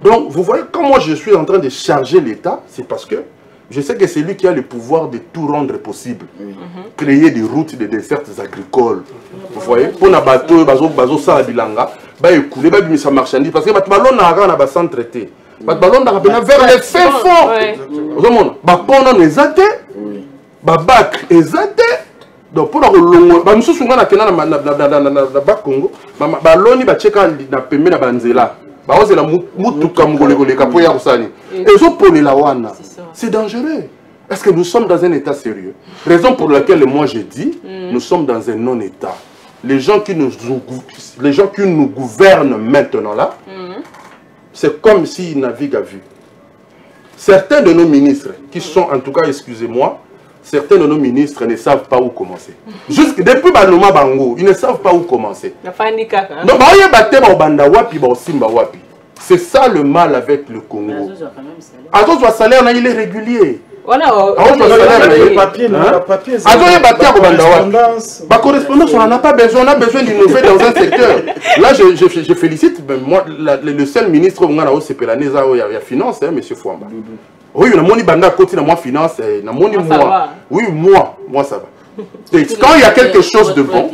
Donc, vous voyez, quand moi je suis en train de charger l'État, c'est parce que je sais que c'est lui qui a le pouvoir de tout rendre possible. Créer des routes, des desserts agricoles. Vous voyez, pour les bateaux, bateaux, ça, bilanga, bah écouler, bah bimisa marchandise, parce que les ballons n'arrivent pas sans traiter. Les ballons n'arrivent vers les fins fonds. Vous voyez, bah pendant les athées, bah bac les athées. Donc pour le bah nous sommes na kena na Congo, bah loni bah cheka na pembe na banzela. Bah on c'est la mutuka mugolegole kapo ya kusani. Et zo pole la wana. C'est dangereux. Est-ce que nous sommes dans un état sérieux? Raison pour laquelle moi je dis, nous sommes dans un non-état. Les gens qui nous gouvernent maintenant là, c'est comme s'ils naviguent à vue. Certains de nos ministres, qui sont en tout cas, excusez-moi, certains de nos ministres ne savent pas où commencer. Jusque depuis Banoma Bango, ils ne savent pas où commencer. C'est ça le mal avec le Congo. Attends, le salaire, il est régulier. Voilà, les papiers, correspondance, on n'en a pas besoin, on a besoin d'innover dans un secteur. Là, je félicite, moi, le seul ministre, il y a finance, M. Fouamba. Oui, on a mon banda côté dans moi finance, moi. Oui, moi ça va. Quand il y a quelque chose de bon,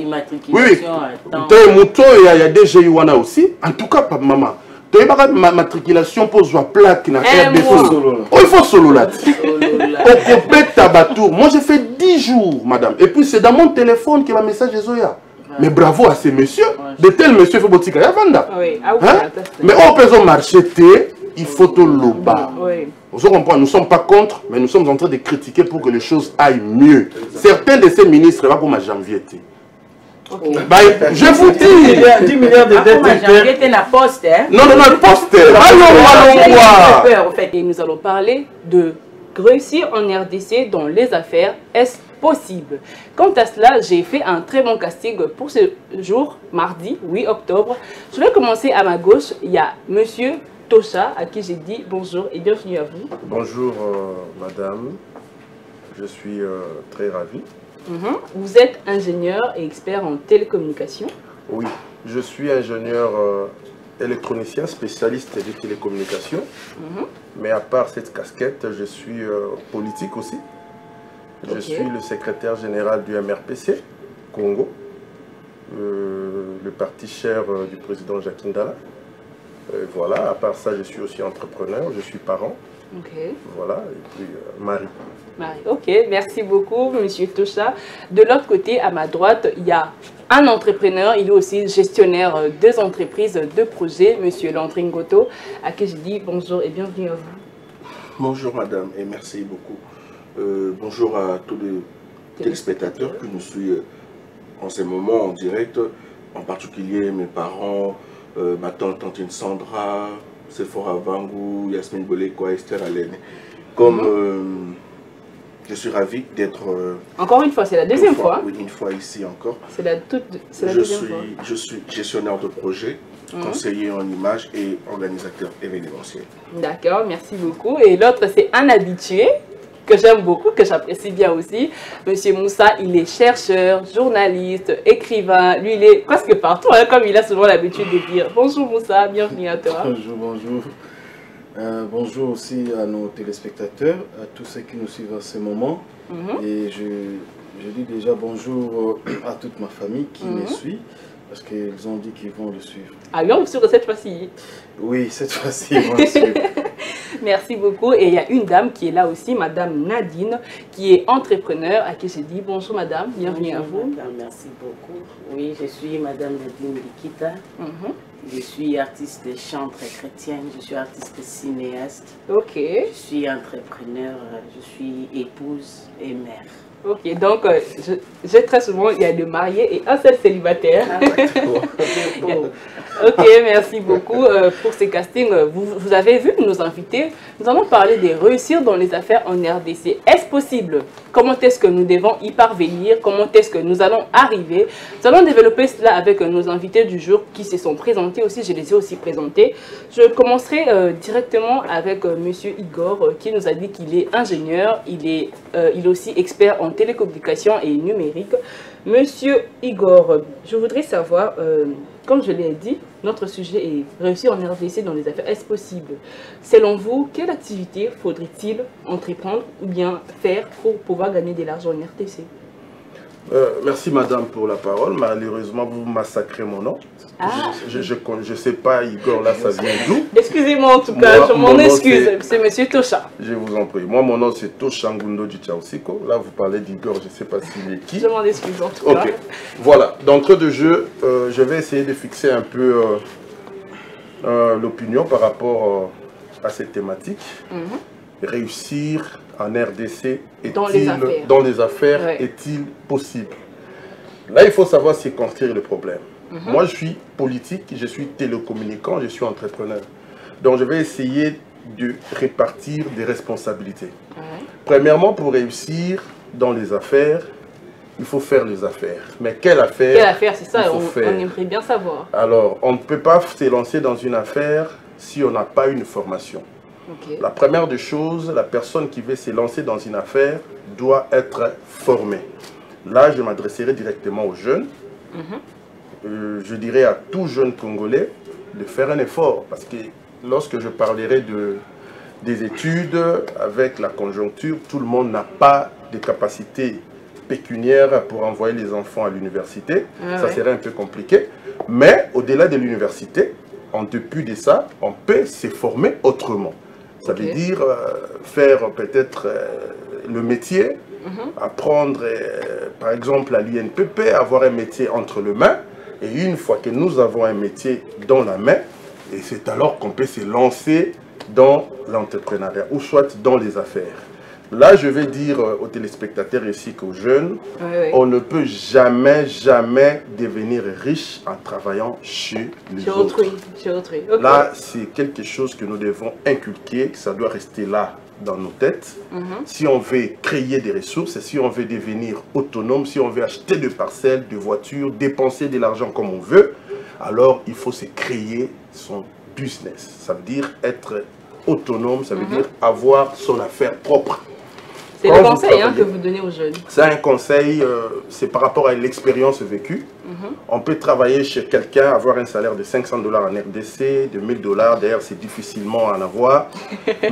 oui, il y a des GIWANA aussi, en tout cas, pas maman. Ma matriculation pour la plaque na RDC. Oh, il faut solo là. Moi j'ai fait 10 jours, madame. Et puis c'est dans mon téléphone que ma message est Zoya. Mais bravo à ces messieurs. De tels messieurs, il faut botika ya vanda. Mais on peut marcher, il faut tout le bas. Vous comprenez, nous ne sommes pas contre, mais nous sommes en train de critiquer pour que les choses aillent mieux. Certains de ces ministres, va pour ma janvier. Okay. Bah, je vous dis 10 milliards de dettes. Non, poste. Et nous allons parler de réussir en RDC dans les affaires. Est-ce possible? Quant à cela, j'ai fait un très bon casting pour ce jour, mardi 8 octobre. Je vais commencer à ma gauche. Il y a Monsieur Tosha, à qui j'ai dit bonjour et bienvenue à vous. Bonjour, madame. Je suis très ravi. Vous êtes ingénieur et expert en télécommunications? Oui, je suis ingénieur électronicien, spécialiste des télécommunications. Mais à part cette casquette, je suis politique aussi. Je suis le secrétaire général du MRPC, Congo, le parti cher du président Jacques Ndala. Voilà, à part ça, je suis aussi entrepreneur, je suis parent. Voilà, et puis mari. Ok, merci beaucoup, Monsieur Tosha. De l'autre côté, à ma droite, il y a un entrepreneur, il est aussi gestionnaire deux entreprises, deux projets, Monsieur Landry Ngoto, à qui je dis bonjour et bienvenue à vous. Bonjour madame et merci beaucoup. Bonjour à tous les téléspectateurs qui nous suivent en ce moment en direct, en particulier mes parents, ma tantine Sandra, Sephora Vangou, Yasmine Bolekwa, Esther Alene. Comme je suis ravi d'être... Encore une fois, c'est la deuxième fois. Oui, une fois ici encore. C'est la deuxième fois. Je suis gestionnaire de projet, conseiller en images et organisateur événementiel. D'accord, merci beaucoup. Et l'autre, c'est un habitué que j'aime beaucoup, que j'apprécie bien aussi. Monsieur Moussa, il est chercheur, journaliste, écrivain. Lui, il est presque partout, hein, comme il a souvent l'habitude de dire. Bonjour Moussa, bienvenue à toi. Bonjour. Bonjour aussi à nos téléspectateurs, à tous ceux qui nous suivent en ce moment. Et je dis déjà bonjour à toute ma famille qui me suit, parce qu'ils ont dit qu'ils vont le suivre. Ah oui, on le suit cette fois-ci. Oui, cette fois-ci, ils vont le suivre. Merci beaucoup. Et il y a une dame qui est là aussi, Madame Nadine, qui est entrepreneur, à qui j'ai dit bonjour Madame, bienvenue à vous. Madame, merci beaucoup. Oui, je suis Madame Nadine Likita. Je suis artiste chantre chrétienne, je suis artiste cinéaste. Ok. Je suis entrepreneur, je suis épouse et mère. Ok, donc j'ai très souvent, il y a deux mariés et un seul célibataire. Ok, merci beaucoup pour ces castings. Vous avez vu nos invités. Nous allons parler des réussir dans les affaires en RDC. Est-ce possible? Comment est-ce que nous devons y parvenir? Comment est-ce que nous allons arriver? Nous allons développer cela avec nos invités du jour qui se sont présentés aussi. Je les ai aussi présentés. Je commencerai directement avec Monsieur Igor qui nous a dit qu'il est ingénieur. Il est aussi expert en télécommunications et numérique. Monsieur Igor, je voudrais savoir... comme je l'ai dit, notre sujet est réussir en RDC dans les affaires. Est-ce possible? Selon vous, quelle activité faudrait-il entreprendre ou bien faire pour pouvoir gagner de l'argent en RDC? Merci madame pour la parole. Malheureusement, vous massacrez mon nom. Ah. Je sais pas, Igor, là, ça vient d'où? Excusez-moi en tout cas, je m'en excuse. C'est monsieur Tosha. Je vous en prie. Moi, mon nom, c'est Tosha Ngundo Djichaosiko. Là, vous parlez d'Igor, je ne sais pas s'il est qui. Je m'en excuse en tout cas. Ok. Voilà. D'entrée de jeu, je vais essayer de fixer un peu l'opinion par rapport à cette thématique. Réussir en RDC dans les affaires ouais. Est-il possible? Là, il faut savoir circonscrire le problème. Moi, je suis politique, je suis télécommunicant, je suis entrepreneur. Donc, je vais essayer de répartir des responsabilités. Premièrement, pour réussir dans les affaires, il faut faire les affaires. Mais quelle affaire? Quelle affaire, c'est ça, on aimerait bien savoir. Alors, on ne peut pas se lancer dans une affaire si on n'a pas une formation. Okay. La première des choses, la personne qui veut se lancer dans une affaire doit être formée. Là, je m'adresserai directement aux jeunes. Je dirais à tout jeune Congolais de faire un effort. Parce que lorsque je parlerai des études, avec la conjoncture, tout le monde n'a pas de capacité pécuniaire pour envoyer les enfants à l'université. Ça serait un peu compliqué. Mais au-delà de l'université, en dépit de ça, on peut se former autrement. Ça veut dire faire peut-être le métier, apprendre par exemple à l'INPP, avoir un métier entre les mains. Et une fois que nous avons un métier dans la main, et c'est alors qu'on peut se lancer dans l'entrepreneuriat ou soit dans les affaires. Là, je vais dire aux téléspectateurs ainsi qu'aux jeunes, on ne peut jamais, jamais devenir riche en travaillant chez les autres. Chez autrui. Okay. Là, c'est quelque chose que nous devons inculquer, ça doit rester là dans nos têtes. Si on veut créer des ressources, si on veut devenir autonome, si on veut acheter des parcelles, des voitures, dépenser de l'argent comme on veut, alors il faut se créer son business. Ça veut dire être autonome, ça veut dire avoir son affaire propre. C'est le conseil que vous donnez aux jeunes. C'est un conseil, c'est par rapport à l'expérience vécue. On peut travailler chez quelqu'un, avoir un salaire de 500 $ en RDC, de 1000 $. D'ailleurs, c'est difficilement à en avoir.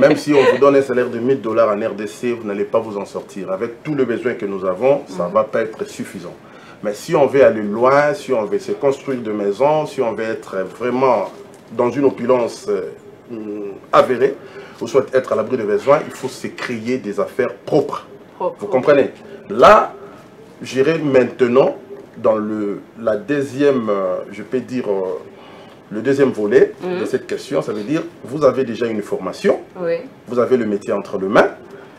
Même si on vous donne un salaire de 1000 $ en RDC, vous n'allez pas vous en sortir. Avec tous les besoins que nous avons, ça ne va pas être suffisant. Mais si on veut aller loin, si on veut se construire de maisons, si on veut être vraiment dans une opulence avérée, ou soit être à l'abri de besoins, il faut se créer des affaires propres. Vous comprenez? Là, j'irai maintenant dans la deuxième, je peux dire, le deuxième volet de cette question. Ça veut dire, vous avez déjà une formation, vous avez le métier entre les mains,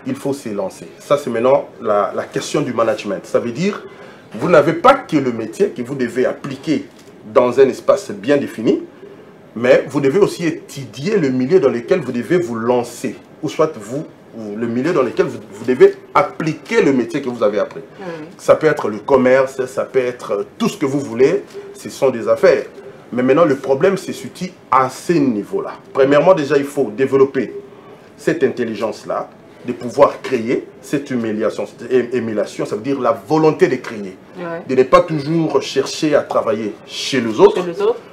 il faut se lancer. Ça, c'est maintenant la question du management. Ça veut dire, vous n'avez pas que le métier que vous devez appliquer dans un espace bien défini, mais vous devez aussi étudier le milieu dans lequel vous devez vous lancer, ou soit le milieu dans lequel vous devez appliquer le métier que vous avez appris. Ça peut être le commerce, ça peut être tout ce que vous voulez, ce sont des affaires. Mais maintenant, le problème se situe à ce niveau-là. Premièrement, déjà, il faut développer cette intelligence-là, de pouvoir créer cette émulation, ça veut dire la volonté de créer. De ne pas toujours chercher à travailler chez les autres,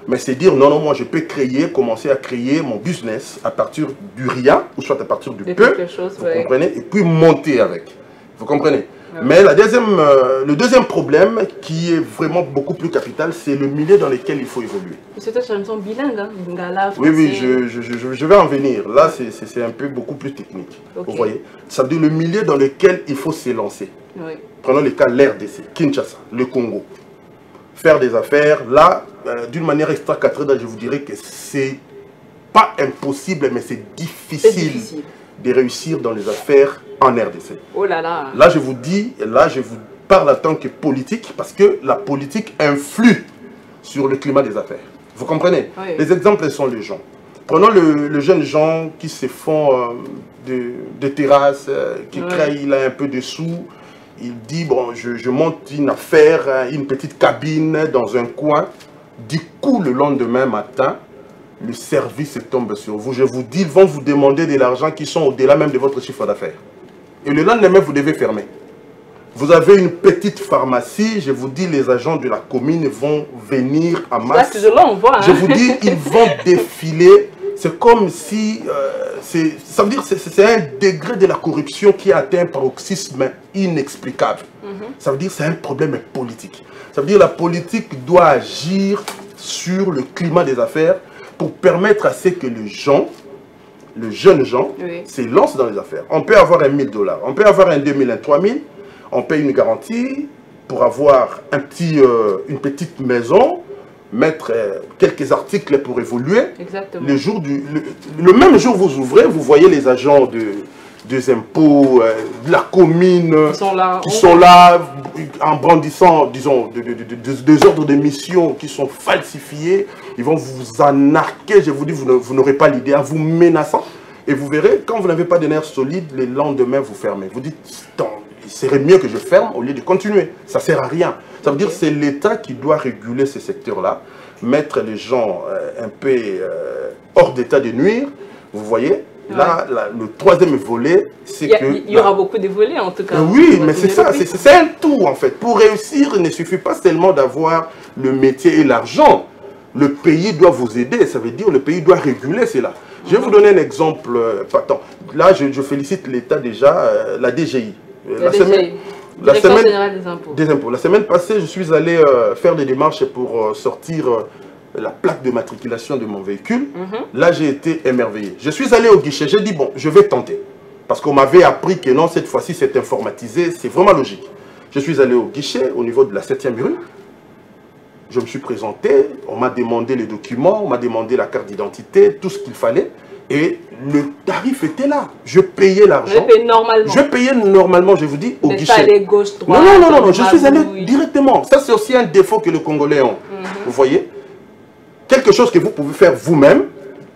mais c'est dire non, non, moi je peux créer, commencer à créer mon business à partir du rien, ou soit à partir du peu, vous comprenez, et puis monter avec. Vous comprenez? Mais le deuxième problème, qui est vraiment beaucoup plus capital, c'est le milieu dans lequel il faut évoluer. C'est une chanson bilingue, hein? Lingala, oui, oui, je vais en venir. Là, c'est un peu beaucoup plus technique. Vous voyez? Ça veut dire le milieu dans lequel il faut se lancer. Prenons le cas de l'RDC, Kinshasa, le Congo. Faire des affaires, là, d'une manière extra-cathédrale, je vous dirais que c'est pas impossible, mais c'est difficile de réussir dans les affaires en RDC. Oh là là. Là, je vous dis, là, je vous parle en tant que politique, parce que la politique influe sur le climat des affaires. Vous comprenez? Les exemples sont les gens. Prenons le jeune gens qui se font de terrasses, qui créent, il a un peu de sous. Il dit, bon, je monte une affaire, une petite cabine dans un coin. Du coup, le lendemain matin, le service tombe sur vous. Je vous dis, ils vont vous demander de l'argent qui sont au-delà même de votre chiffre d'affaires. Et le lendemain, vous devez fermer. Vous avez une petite pharmacie, je vous dis, les agents de la commune vont venir à masse. Là, on voit, hein. Je vous dis, ils vont défiler. C'est comme si, ça veut dire, c'est un degré de la corruption qui a atteint un paroxysme inexplicable. Ça veut dire, c'est un problème politique. Ça veut dire, la politique doit agir sur le climat des affaires pour permettre à ce que les gens, les jeunes gens, se lancent dans les affaires. On peut avoir $1 000, on peut avoir un 2 000, un 3 000, on paye une garantie pour avoir une petite maison, mettre quelques articles pour évoluer. Exactement. Le même jour vous ouvrez, vous voyez les agents des impôts, de la commune, qui sont là en brandissant, disons, des ordres de mission qui sont falsifiés. Ils vont vous anarquer, je vous dis, vous n'aurez pas l'idée, en vous menaçant. Et vous verrez, quand vous n'avez pas de nerfs solides, le lendemain vous fermez. Vous dites, il serait mieux que je ferme au lieu de continuer. Ça ne sert à rien. Ça veut dire que c'est l'État qui doit réguler ces secteurs-là, mettre les gens un peu hors d'état de nuire. Vous voyez, là, le troisième volet, c'est que... Il y aura beaucoup de volets en tout cas. Oui, mais c'est ça, c'est un tout en fait. Pour réussir, il ne suffit pas seulement d'avoir le métier et l'argent. Le pays doit vous aider, ça veut dire le pays doit réguler cela. Je vais vous donner un exemple. Là, je félicite l'État déjà, la DGI. Direction générale des impôts. La semaine passée, je suis allé faire des démarches pour sortir la plaque de matriculation de mon véhicule. Là, j'ai été émerveillé. Je suis allé au guichet, j'ai dit, bon, je vais tenter. Parce qu'on m'avait appris que non, cette fois-ci, c'est informatisé, c'est vraiment logique. Je suis allé au guichet, au niveau de la 7e rue. Je me suis présenté, on m'a demandé les documents, on m'a demandé la carte d'identité, tout ce qu'il fallait. Et le tarif était là. Je payais l'argent. Je payais normalement. Je payais normalement, je vous dis, au guichet. Pas aller gauche, droite. Non, je suis allé directement. Ça, c'est aussi un défaut que les Congolais ont. Vous voyez? Quelque chose que vous pouvez faire vous-même,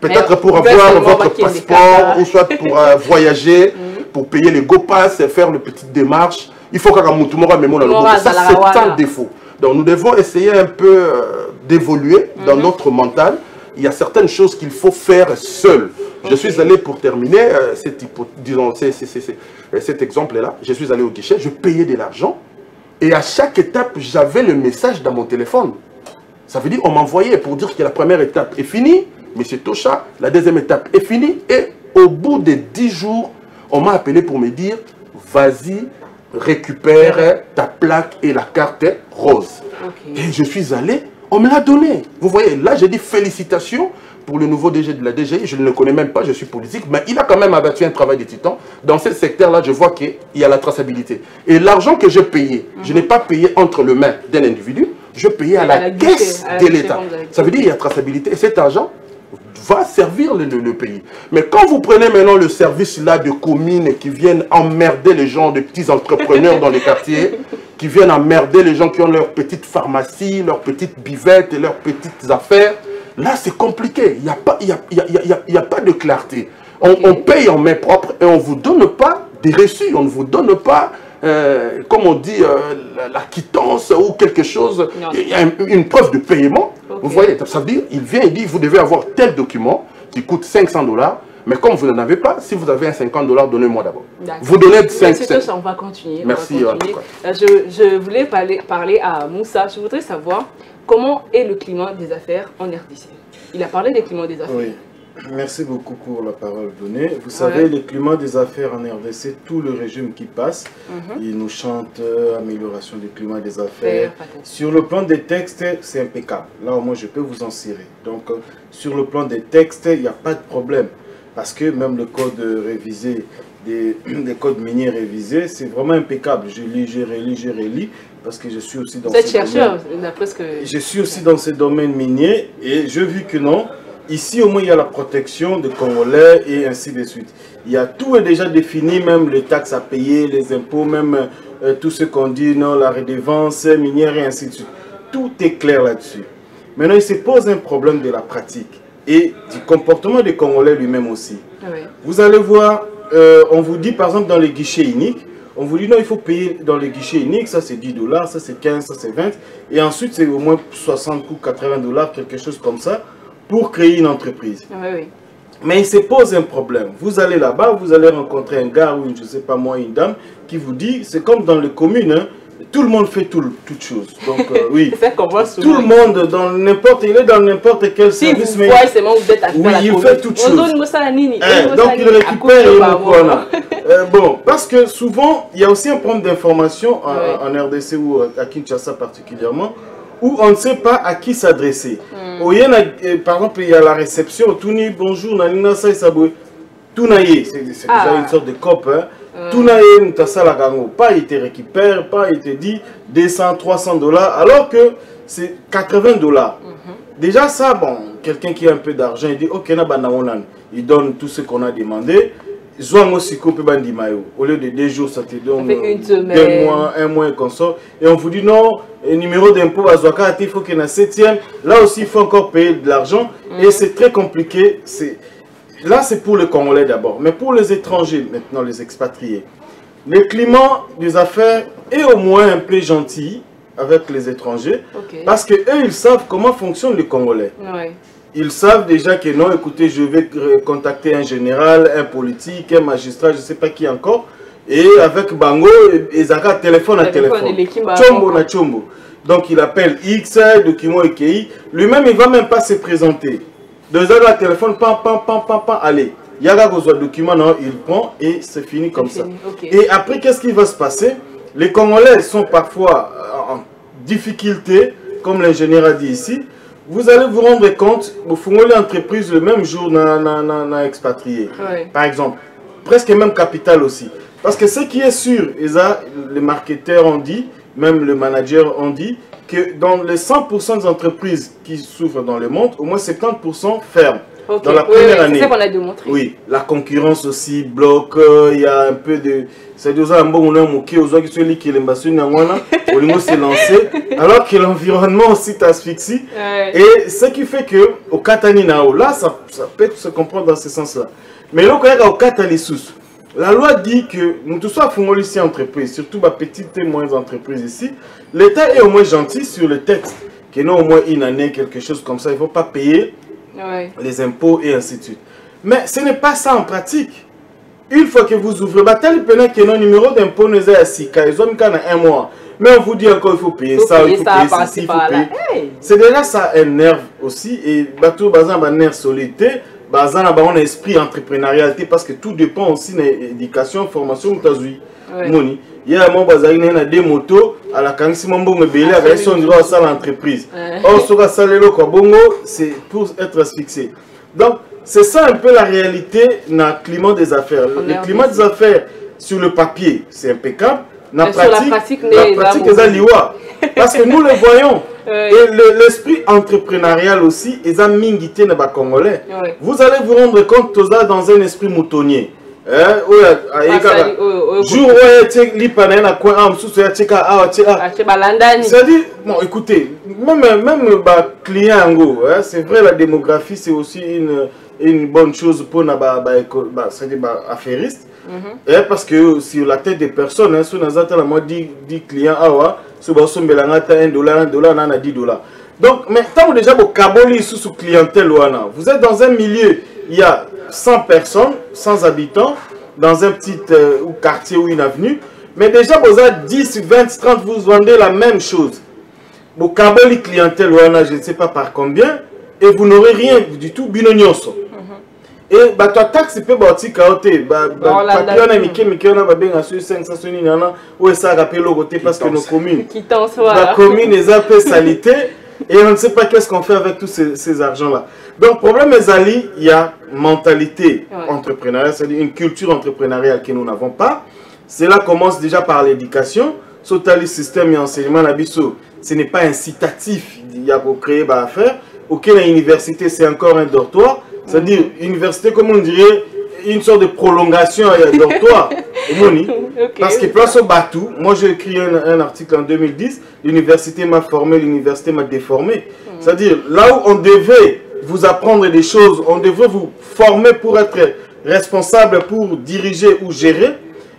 peut-être pour avoir votre passeport, ou soit pour voyager, pour payer les go-pass, faire le petit démarche. Il faut que ça, c'est un défaut. Donc, nous devons essayer un peu d'évoluer dans notre mental. Il y a certaines choses qu'il faut faire seul. Je suis allé, pour terminer, cet exemple-là, je suis allé au guichet, je payais de l'argent et à chaque étape, j'avais le message dans mon téléphone. Ça veut dire qu'on m'envoyait pour dire que la première étape est finie, M. Tocha, la deuxième étape est finie et au bout de 10 jours, on m'a appelé pour me dire, vas-y, récupère ta plaque et la carte rose. Et je suis allé. On me l'a donné. Vous voyez, là, j'ai dit félicitations pour le nouveau DG de la DGI. Je ne le connais même pas, je suis politique, mais il a quand même abattu un travail de titan. Dans ce secteur-là, je vois qu'il y a la traçabilité. Et l'argent que j'ai payé, je n'ai pas payé entre les mains d'un individu, je payais à la caisse de l'État. Ça veut dire qu'il y a traçabilité. Et cet argent va servir le pays. Mais quand vous prenez maintenant le service là de communes qui viennent emmerder les gens, de petits entrepreneurs dans les quartiers, qui viennent emmerder les gens qui ont leur petite pharmacie, leur petite bivette et leurs petites affaires, là c'est compliqué. Il n'y a pas de clarté. On paye en main propre et on ne vous donne pas des reçus, on ne vous donne pas, comme on dit, la quittance ou quelque chose, il y a une preuve de paiement. Vous voyez, ça veut dire, il vient et dit, vous devez avoir tel document qui coûte $500, mais comme vous n'en avez pas, si vous avez un $50, donnez-moi d'abord. Vous donnez 500. On va continuer. Merci. Je voulais parler à Moussa. Je voudrais savoir comment est le climat des affaires en RDC. Il a parlé des climats des affaires. Oui. Merci beaucoup pour la parole donnée. Vous savez, le climat des affaires en RDC, tout le régime qui passe, il nous chante amélioration du climat des affaires. Sur le plan des textes, c'est impeccable. Là, au moins, je peux vous en cirer. Donc, sur le plan des textes, il n'y a pas de problème. Parce que même le code révisé, des codes miniers révisés, c'est vraiment impeccable. Je lis, je relis, parce que je suis aussi dans ce chercheur, d'après ce que... Je suis aussi dans ce domaine minier et je vis que non. Ici, au moins, il y a la protection des Congolais et ainsi de suite. Tout est déjà défini, même les taxes à payer, les impôts, même tout ce qu'on dit, non, la redevance minière et ainsi de suite. Tout est clair là-dessus. Maintenant, il se pose un problème de la pratique et du comportement des Congolais lui-même aussi. Vous allez voir, on vous dit par exemple dans les guichets uniques, on vous dit non, il faut payer dans les guichets uniques, ça c'est $10, ça c'est 15, ça c'est 20, et ensuite c'est au moins 60 ou $80, quelque chose comme ça, pour créer une entreprise. Mais il se pose un problème. Vous allez là-bas, vous allez rencontrer un gars ou je ne sais pas moi, une dame qui vous dit, c'est comme dans les communes, hein, tout le monde fait toutes choses. Donc oui, tout le monde, il est dans n'importe quel service. Si vous voyez seulement vous êtes oui, il fait toutes choses. Donc il récupère bon, parce que souvent, il y a aussi un problème d'information en RDC ou à Kinshasa particulièrement, où on ne sait pas à qui s'adresser. Par exemple, il y a la réception, tout ni bonjour, nanina ça tout naïe, c'est déjà une sorte de cop. Tout naïe, pas il te récupère, pas il te dit 200, 300 $, alors que c'est 80 $. Déjà ça, bon, quelqu'un qui a un peu d'argent, il dit ok, il donne tout ce qu'on a demandé. Au lieu de 2 jours, ça te donne 2 mois, 1 mois et qu'on sort. Et on vous dit non, le numéro d'impôt, il faut qu'il y ait un 7e. Là aussi, il faut encore payer de l'argent. Et c'est très compliqué. Là, c'est pour les Congolais d'abord. Mais pour les étrangers, maintenant, les expatriés, le climat des affaires est au moins un peu gentil avec les étrangers. Parce qu'eux, ils savent comment fonctionnent les Congolais. Ils savent déjà que non, écoutez, je vais contacter un général, un politique, un magistrat, je ne sais pas qui encore. Et avec Bango, ils ont téléphone à téléphone. Chombo na chombo. Donc il appelle X, document EKI. Lui-même, il ne va même pas se présenter. 2 heures à téléphone, allez. Il y a un document, il prend et c'est fini comme ça. Et après, qu'est-ce qui va se passer? Les Congolais sont parfois en difficulté, comme l'ingénieur a dit ici. Vous allez vous rendre compte, vous faites l'entreprise le même jour dans expatrié. Par exemple, presque même capital aussi. Parce que ce qui est sûr, les marketeurs ont dit, même le manager ont dit, que dans les 100% des entreprises qui souffrent dans le monde, au moins 70% ferment. Dans la première année. C'est qu'on a démontré. Oui, la concurrence aussi bloque, il y a un peu de... C'est-à-dire un bon moment qui s'est lancé, alors que l'environnement aussi t'asphyxie. Et ce qui fait que au Katani Nao, là, ça peut se comprendre dans ce sens-là. Mais là, au Katani Sous, la loi dit que nous tous sommes ici entreprises, surtout ma petite et moyenne entreprise ici, l'État est au moins gentil sur le texte, que non au moins une année, quelque chose comme ça, il ne faut pas payer les impôts et ainsi de suite. Mais ce n'est pas ça en pratique. Une fois que vous ouvrez, que nos numéros d'impôt nous est assis, ils ont mis 1 mois. Mais on vous dit encore il faut payer ça, il faut payer ceci, il faut payer. C'est déjà ça un nerf aussi. Et tout bazan un nerf solide, bazan a un esprit entrepreneurial parce que tout dépend aussi de l'éducation, formation ou tazui. Moni. Il y a un moment bazan a des motos à la kansi mambo ngebele avec son droit à ça l'entreprise. Or ce que ça le bongo c'est pour être asphyxié. Donc c'est ça un peu la réalité dans le climat des affaires. Le climat des affaires sur le papier c'est impeccable. La pratique est liwa. Parce que nous le voyons. Et l'esprit entrepreneurial aussi est un mingité dans les Congolais. Vous allez vous rendre compte que vous êtes dans un esprit moutonnier. C'est-à-dire, bon écoutez, même client, c'est vrai la démographie c'est aussi une bonne chose pour les affairistes. Parce que sur la tête des personnes, si on a 10 clients, si on a $1, on a $10. Donc, mais tant déjà vous caboli sous clientèle, vous êtes dans un milieu, il y a 100 personnes, 100 habitants, dans un petit quartier ou une avenue, mais déjà vous êtes 10, 20, 30, vous vendez la même chose. Vous caboli clientèle, je ne sais pas par combien, et vous n'aurez rien du tout, binonioso. Et ta taxe peut bâtir kaoté papillon a miké on a bien sur 500 ou ça rappelle le côté parce que nos communes la commune est un peu salité et on ne sait pas qu'est-ce qu'on fait avec tous ces argents là. Donc problème est ali, il y a mentalité entrepreneuriale, c'est-à-dire une culture entrepreneuriale que nous n'avons pas. Cela commence déjà par l'éducation. Sauter le système et enseignement l'abisso, ce n'est pas incitatif, il y a pour créer à faire. Auquel université c'est encore un dortoir. C'est-à-dire, université, comme on dirait, une sorte de prolongation à dortoir. Parce que place au Batou, moi j'ai écrit un article en 2010, l'université m'a formé, l'université m'a déformé. C'est-à-dire, là où on devait vous apprendre des choses, on devrait vous former pour être responsable, pour diriger ou gérer,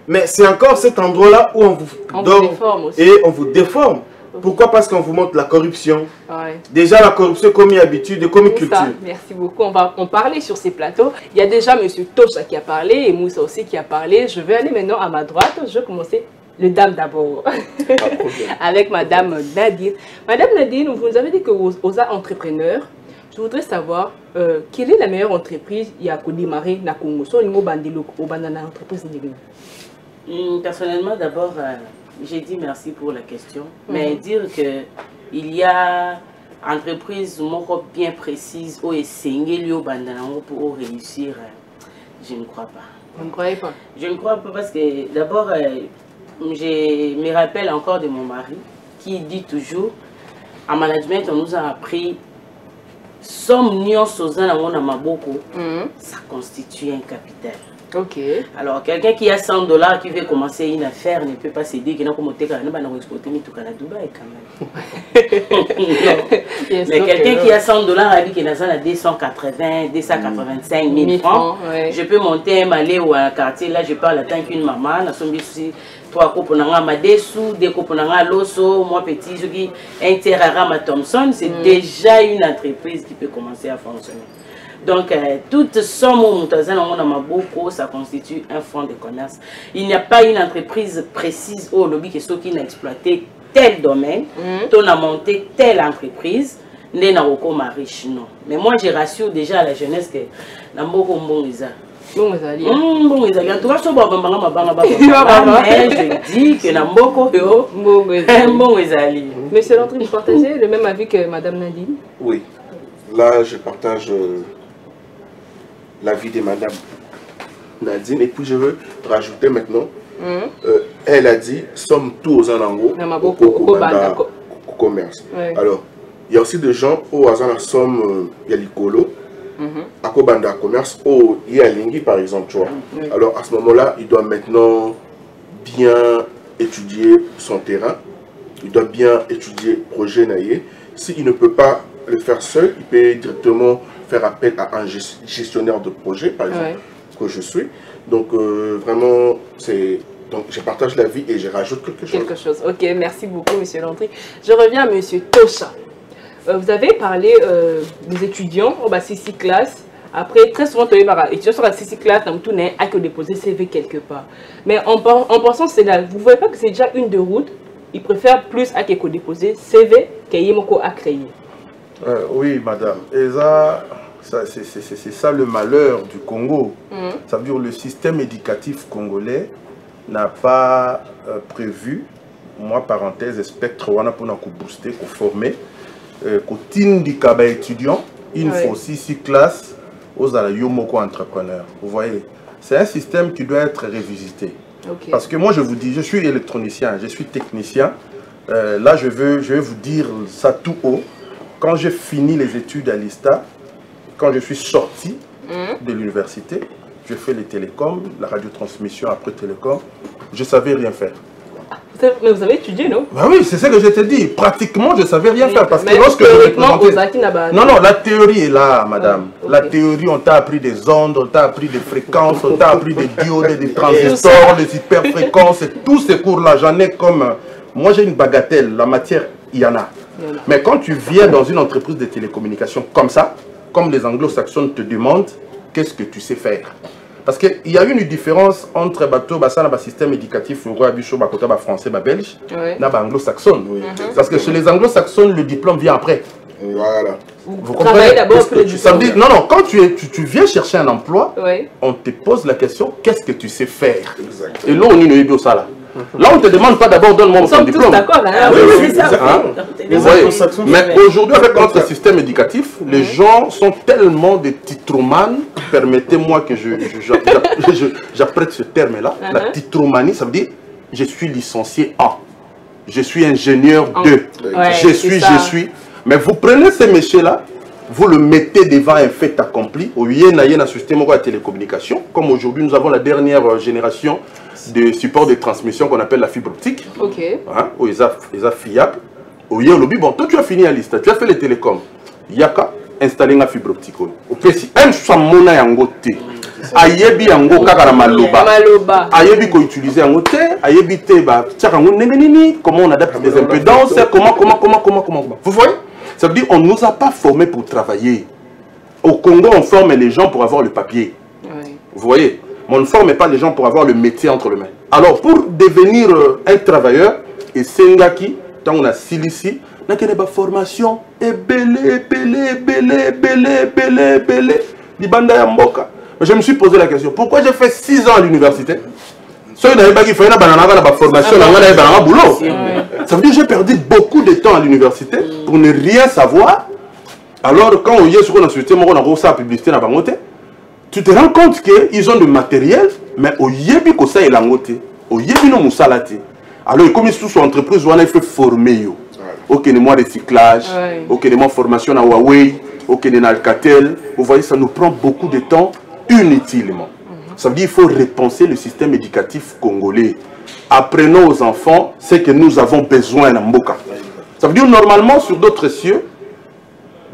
mais c'est encore cet endroit-là où on vous donne et on vous déforme. Pourquoi? Parce qu'on vous montre la corruption. Ouais. Déjà, la corruption comme habitude, comme culture. Ça, merci beaucoup. On va en parler sur ces plateaux. Il y a déjà M. Tosha qui a parlé et Moussa aussi qui a parlé. Je vais aller maintenant à ma droite. Je vais commencer le dame d'abord. Avec Madame Nadine. Madame Nadine, vous nous avez dit que vous êtes entrepreneur. Je voudrais savoir quelle est la meilleure entreprise qui a démarré na Congo. Personnellement, d'abord, j'ai dit merci pour la question. Mais dire que il y a entreprise bien précise où pour réussir, je ne crois pas. Vous ne croyez pas? Je ne crois pas parce que d'abord, je me rappelle encore de mon mari qui dit toujours, en management, on nous a appris somme ça constitue un capital. Ok. Alors, quelqu'un qui a 100 $ qui veut commencer une affaire ne peut pas se dire qu'il n'a pas exporter tout à Dubaï quand même. Mais quelqu'un qui a 100 $ a dit qu'il a 280, 285 000 francs. Ouais. Je peux monter un malais ou un quartier. Là, je parle en tant qu'une maman. Trois coupes ma dessous, deux coupes l'osso, moi petit, je dis Interarama Thompson, c'est déjà une entreprise qui peut commencer à fonctionner. Donc, toute somme où ça constitue un fonds de commerce. Il n'y a pas une entreprise précise au lobby qui n'a exploité tel domaine, on a monté telle entreprise, n'est pas riche, non. Mais moi, je rassure déjà à la jeunesse que Namboko Mbongiza. Bon, en tout cas, je dis que Namboko Monsieur Landry, vous partagez le même avis que Madame Nadine? Oui, là je partage l'avis de Madame Nadine et puis je veux rajouter maintenant, elle a dit sommes tous en ango au commerce. Alors, il y a aussi des gens au hasard somme yalikolo. À Kobanda commerce, au Yalingui par exemple, tu vois. Alors à ce moment-là, il doit maintenant bien étudier son terrain, il doit bien étudier le projet Naïe. S'il ne peut pas le faire seul, il peut directement faire appel à un gestionnaire de projet, par exemple, que je suis. Donc vraiment, c'est... Donc je partage l'avis et je rajoute quelque chose. Ok, merci beaucoup, Monsieur Landry. Je reviens à Monsieur Tosha. Vous avez parlé des étudiants au bas 6 classes. Après, très souvent, les étudiants sont à 6 classes, dans tout n'est à que déposer CV quelque part. Mais en pensant c'est là, vous ne voyez pas que c'est déjà une de route. Ils préfèrent plus à que déposer CV qu'à à créer. Oui, madame. Et ça, c'est ça le malheur du Congo. Ça veut dire le système éducatif congolais n'a pas prévu, moi, parenthèse, spectre, on a pour nous booster, pour former. Étudiant, il faut aussi 6 classes aux Yomoko entrepreneurs. Vous voyez, c'est un système qui doit être revisité. Parce que moi, je vous dis, je suis électronicien, je suis technicien. Là, je vais vous dire ça tout haut. Quand j'ai fini les études à l'ISTA, quand je suis sorti de l'université, je fais les télécoms, la radiotransmission après télécom, je ne savais rien faire. Mais vous avez étudié, non? Bah oui, c'est ce que je t'ai dit. Pratiquement, je ne savais rien faire. Parce que lorsque je non, la théorie est là, madame. La théorie, on t'a appris des ondes, on t'a appris des fréquences, on t'a appris des diodes, des transistors, des hyperfréquences. Et tous ces cours-là, j'en ai comme... Moi, j'ai une bagatelle. La matière, il y en a. Mais quand tu viens dans une entreprise de télécommunications comme ça, comme les anglo-saxons te demandent, qu'est-ce que tu sais faire? Parce qu'il y a une différence entre le système éducatif français, belge, et anglo-saxon. Parce que chez les anglo-saxons, le diplôme vient après. Voilà. Vous comprenez d'abord que le diplôme. Non, quand tu viens chercher un emploi, on te pose la question, qu'est-ce que tu sais faire? Et là, on est au ça là. Là, on ne te demande pas d'abord donne-moi mon diplôme. Nous sommes tous d'accord. Mais aujourd'hui, avec notre système éducatif, les gens sont tellement des titromans. Permettez-moi que j'apprête ce terme-là. La titromanie, ça veut dire je suis licencié en, je suis ingénieur de, je suis. Mais vous prenez ces messieurs-là, vous le mettez devant un fait accompli. Au un système de télécommunication, comme aujourd'hui nous avons la dernière génération de support de transmission qu'on appelle la fibre optique. Où ils sont fiables. Bon, toi tu as fini à liste, tu as fait les télécoms. Il y a qu'à installer la fibre optique. ayebi yango kaka na maloba ayebi ko utiliser yango te ayebi te ba tiaka yango ndenge nini comment on adapte des impédances comment vous voyez, ça veut dire on nous a pas formés pour travailler. Au Congo on forme les gens pour avoir le papier, vous voyez, mais on ne forme pas les gens pour avoir le métier entre les mains. Alors pour devenir un travailleur et sengaki tant on a silici n'a que des formation et belé Libanda ya mboka. Je me suis posé la question, pourquoi j'ai fait 6 ans à l'université? Ça veut dire que j'ai perdu beaucoup de temps à l'université pour ne rien savoir. Alors quand on y est sur la société, publicité na bangote, tu te rends compte qu'ils ont du matériel, mais au yebi ko ça elangote, au yebi no musalate. Alors comme ils sont sur entreprise, il faut former yo. Ok, moi recyclage, ok, moi formation à Huawei, ok, dans Alcatel. Vous voyez, ça nous prend beaucoup de temps inutilement. Ça veut dire qu'il faut repenser le système éducatif congolais. Apprenons aux enfants ce que nous avons besoin dans Mboka. Ça veut dire normalement sur d'autres cieux,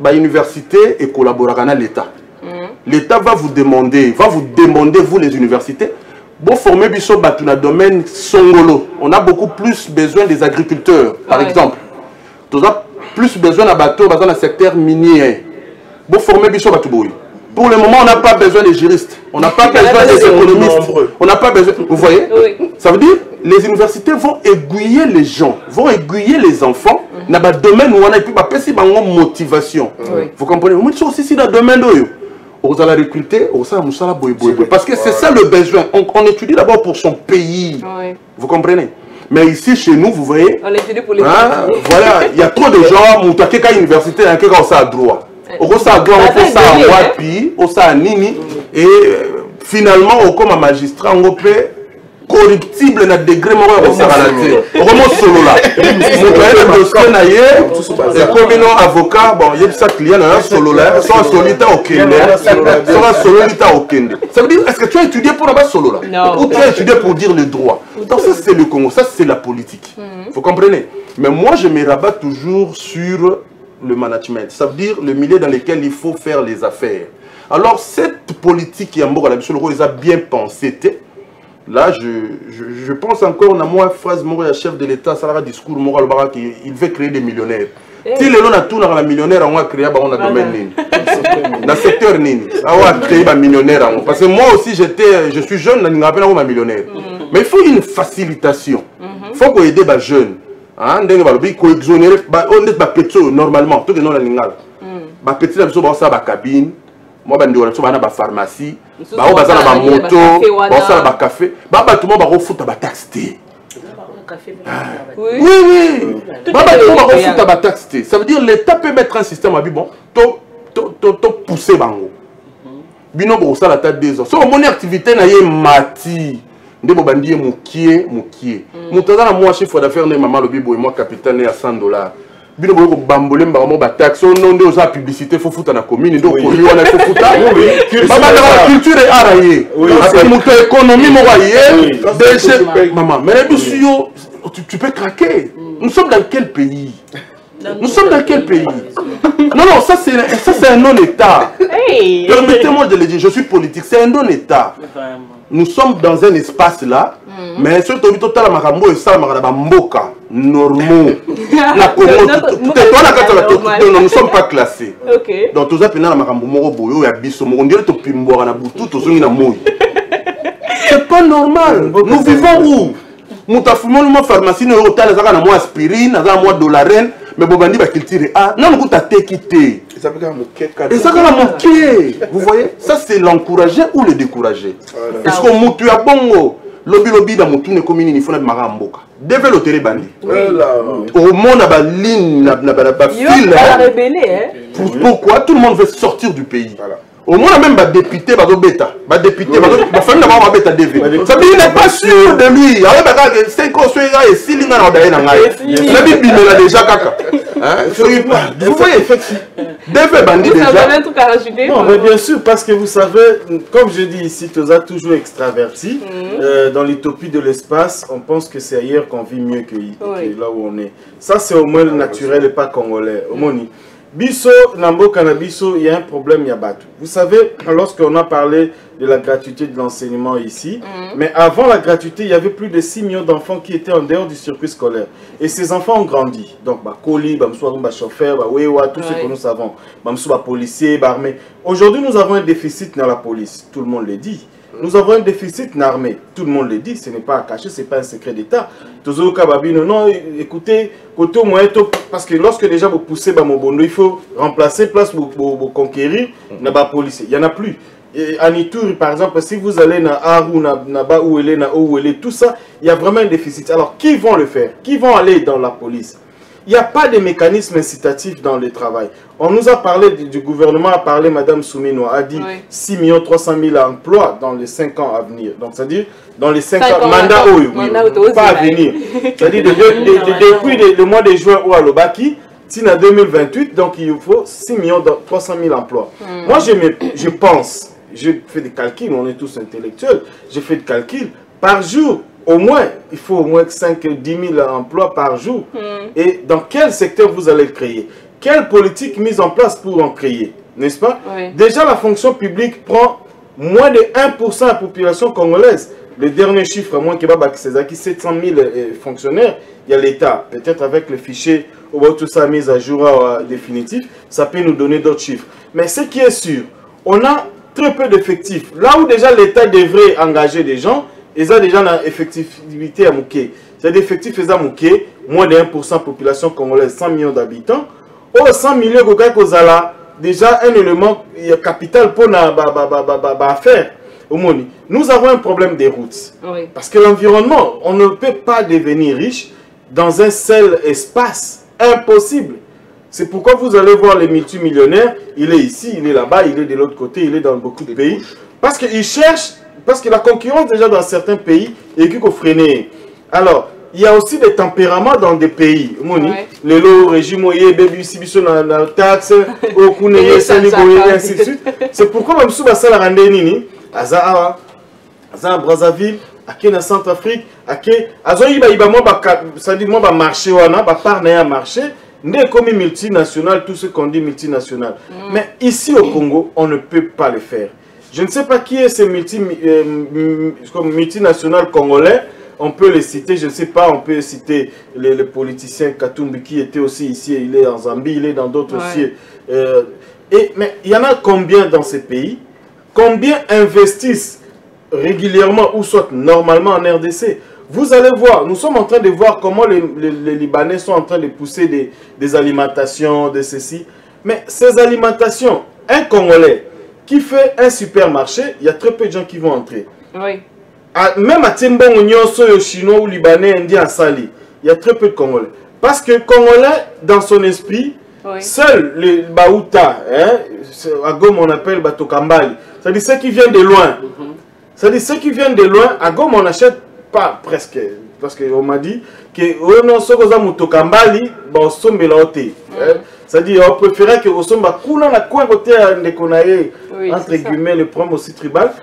l'université et collaborer avec l'État. L'État va vous demander, vous les universités, pour former biso dans le domaine songolo. On a beaucoup plus besoin des agriculteurs, par exemple. On a plus besoin d'un bateau dans le secteur minier. Pour former biso batuboui. Pour le moment, on n'a pas besoin des juristes, on n'a pas besoin des économistes, on n'a pas besoin. Vous voyez? Ça veut dire les universités vont aiguiller les gens, vont aiguiller les enfants dans le domaine où on a pu passer une motivation. Vous comprenez? Moi, je suis aussi dans le domaine où on va recruter, parce que c'est ça le besoin. On étudie d'abord pour son pays. Vous comprenez? Mais ici, chez nous, vous voyez, on étudie pour les voilà, il y a trop de gens qui ont été à l'université et qui ont droit. On a droit, on a nini, et finalement, on comme un magistrat, on peut corruptible na degré moko ya kosakalate vraiment solo là mon dossier na ye et comme non avocat bon il y a ça client na solo là sans solita au Kenya sans solita au Kenya. Ça veut dire est-ce que tu as étudié pour avoir solo là ou tu as étudié pour dire le droit? Donc ça c'est le Congo, ça c'est la politique, vous comprenez? Mais moi je me rabats toujours sur le management, ça veut dire le milieu dans lequel il faut faire les affaires. Alors cette politique qui est a bien pensé. Là, je pense encore à moi, phrase, mon chef de l'État, ça a un discours moral, il veut créer des millionnaires. Si les gens ont tout dans la millionnaire, on va créer un domaine nini. Dans le secteur nini. On va créer un millionnaire. Parce que moi aussi, je suis jeune, je ne rappelle pas un millionnaire. Mais il faut une facilitation. Il faut qu'on aide les jeunes. Il faut exonérer. On est petit normalement. Tout le monde est là. Petit, il faut avoir une cabine. Moi, je suis dans la pharmacie, je suis dans la moto, je suis dans le café. Je suis dans le taxe. Oui, oui. Je suis dans le taxe. Ça veut dire que l'État peut mettre un système à bon, pousser bango. Bino pour ça la tête des autres. Si mon activité n'a pas mati, de mon bandier moukié. Moutaza na moi chiffre d'affaires ne maman le bibo et moi capitaine à $100. Bino boko bambolé mbamo ba taxe non de osa publicité faut foutre na commune do ko mi wana faut foutre baba la culture est arraillée après mon économie mo raillé maman mais bisio tu peux craquer. Nous sommes dans quel pays? Nous sommes dans quel pays? Non non, ça c'est un non-état. Permettez-moi de le dire, je suis politique, c'est un non-état. Nous sommes dans un espace là, mais surtout total makambo et ça makaba mboka normaux. Nous ne sommes pas classés. Donc tous appelés na makambo moko boyo ya biso moko ndire to pimbora na butu to zongi na moyi. C'est pas normal. Nous vivons où? Moutafumon mo pharmacie no hôtel za kana mo aspirine, za mo dolarène, mais bobandi ba culture ah non nous ta téquité. Et ça quand vous voyez, ça c'est l'encourager ou le décourager. Est-ce qu'on moutu à bongo lobby dans moutu ne commune il faut na maramboka. Développer bandi. Au monde a ba ligne na ba fil. Pourquoi tout le monde veut sortir du pays? Au moins même des députés, des députés, ma famille n'a pas bêta DV. Ça veut dire qu'il n'est pas sûr de lui. Avec 5 ans, et 6 lignes dans la Bible est déjà caca. Vous voyez, DV bandit déjà. Vous avez un truc à rajouter? Non, mais bien sûr, parce que vous savez, comme je dis ici, tu as toujours extraverti. Dans l'utopie de l'espace, on pense que c'est ailleurs qu'on vit mieux que là où on est. Ça, c'est au moins naturel et pas congolais. Au moins, Bisso, Nambo Canabiso, il y a un problème, Yabatou. Vous savez, lorsqu'on a parlé de la gratuité de l'enseignement ici, mais avant la gratuité, il y avait plus de 6 millions d'enfants qui étaient en dehors du circuit scolaire. Et ces enfants ont grandi. Donc, Koli, chauffeur, tout ce que nous savons, policier, armée. Aujourd'hui, nous avons un déficit dans la police. Tout le monde le dit. Nous avons un déficit dans l'armée. Tout le monde le dit. Ce n'est pas à cacher, ce n'est pas un secret d'État. Non, écoutez, parce que lorsque déjà vous poussez il faut remplacer place pour conquérir la police. Il n'y en a plus. En Ituri, par exemple, si vous allez dans Aru, où elle est, tout ça, il y a vraiment un déficit. Alors, qui vont le faire? Qui vont aller dans la police? Il n'y a pas de mécanisme incitatif dans le travail. On nous a parlé, du gouvernement a parlé, Madame Soumino a dit 6 300 000 emplois dans les 5 ans à venir. Donc, c'est-à-dire, dans les 5 ans, mandat pas à venir. C'est-à-dire, depuis le mois de juin ou à l'Obaki, si en 2028, donc il faut 6 300 000 emplois. Moi, je pense, je fais des calculs, on est tous intellectuels, je fais des calculs, par jour, au moins, il faut au moins 5-10 000 emplois par jour. Et dans quel secteur vous allez le créer? Quelle politique mise en place pour en créer? N'est-ce pas? Déjà, la fonction publique prend moins de 1% de la population congolaise. Le dernier chiffre, à moins que Baba Kisezaki, 700 000 fonctionnaires, il y a l'État. Peut-être avec le fichier, tout ça mis à jour définitif, ça peut nous donner d'autres chiffres. Mais ce qui est sûr, on a très peu d'effectifs. Là où déjà l'État devrait engager des gens, ils ont déjà une effectivité à Mouké. C'est des effectifs à Mouké, moins de 1% de population congolaise, 100 millions d'habitants. Oh, 100 millions de déjà un élément capital pour faire. Nous avons un problème des routes. Parce que l'environnement, on ne peut pas devenir riche dans un seul espace. Impossible. C'est pourquoi vous allez voir les multimillionnaires, il est ici, il est là-bas, il est de l'autre côté, il est dans beaucoup de pays. Parce qu'ils cherchent. Parce que la concurrence déjà dans certains pays est qu'il faut freiner. Alors, il y a aussi des tempéraments dans des pays. Le lot, régime, baby, si la taxe, ainsi de suite. C'est pourquoi même si ça la rende nini, Aza Brazzaville, à Centrafrique, ça dit moi marché wana, part na marché, n'est comme multinational, tout ce qu'on dit multinational. Mais ici au Congo, on ne peut pas le faire. Je ne sais pas qui est ces multinationales congolais. On peut les citer, je ne sais pas, on peut citer le politicien Katumbi qui était aussi ici, il est en Zambie, il est dans d'autres aussi. Mais il y en a combien dans ces pays? Combien investissent régulièrement ou soit normalement en RDC? Vous allez voir, nous sommes en train de voir comment les Libanais sont en train de pousser des alimentations, de ceci. Mais ces alimentations, un Congolais qui fait un supermarché, il y a très peu de gens qui vont entrer. Même à Timbon, Chinois ou Libanais, Indien, Sali, il y a très peu de Congolais. Parce que Congolais, dans son esprit, seuls les Baouta, à Gom on appelle Batokambali, c'est-à-dire ceux qui viennent de loin. C'est-à-dire ceux qui viennent de loin, à Gom on n'achète pas presque. Parce qu'on m'a dit que ceux qui ont Batokambali, on sombe la haute. C'est-à-dire, on préférait que nous sommes à Kouna, la coin côté de Konaye, entre guillemets, le problème aussi tribal,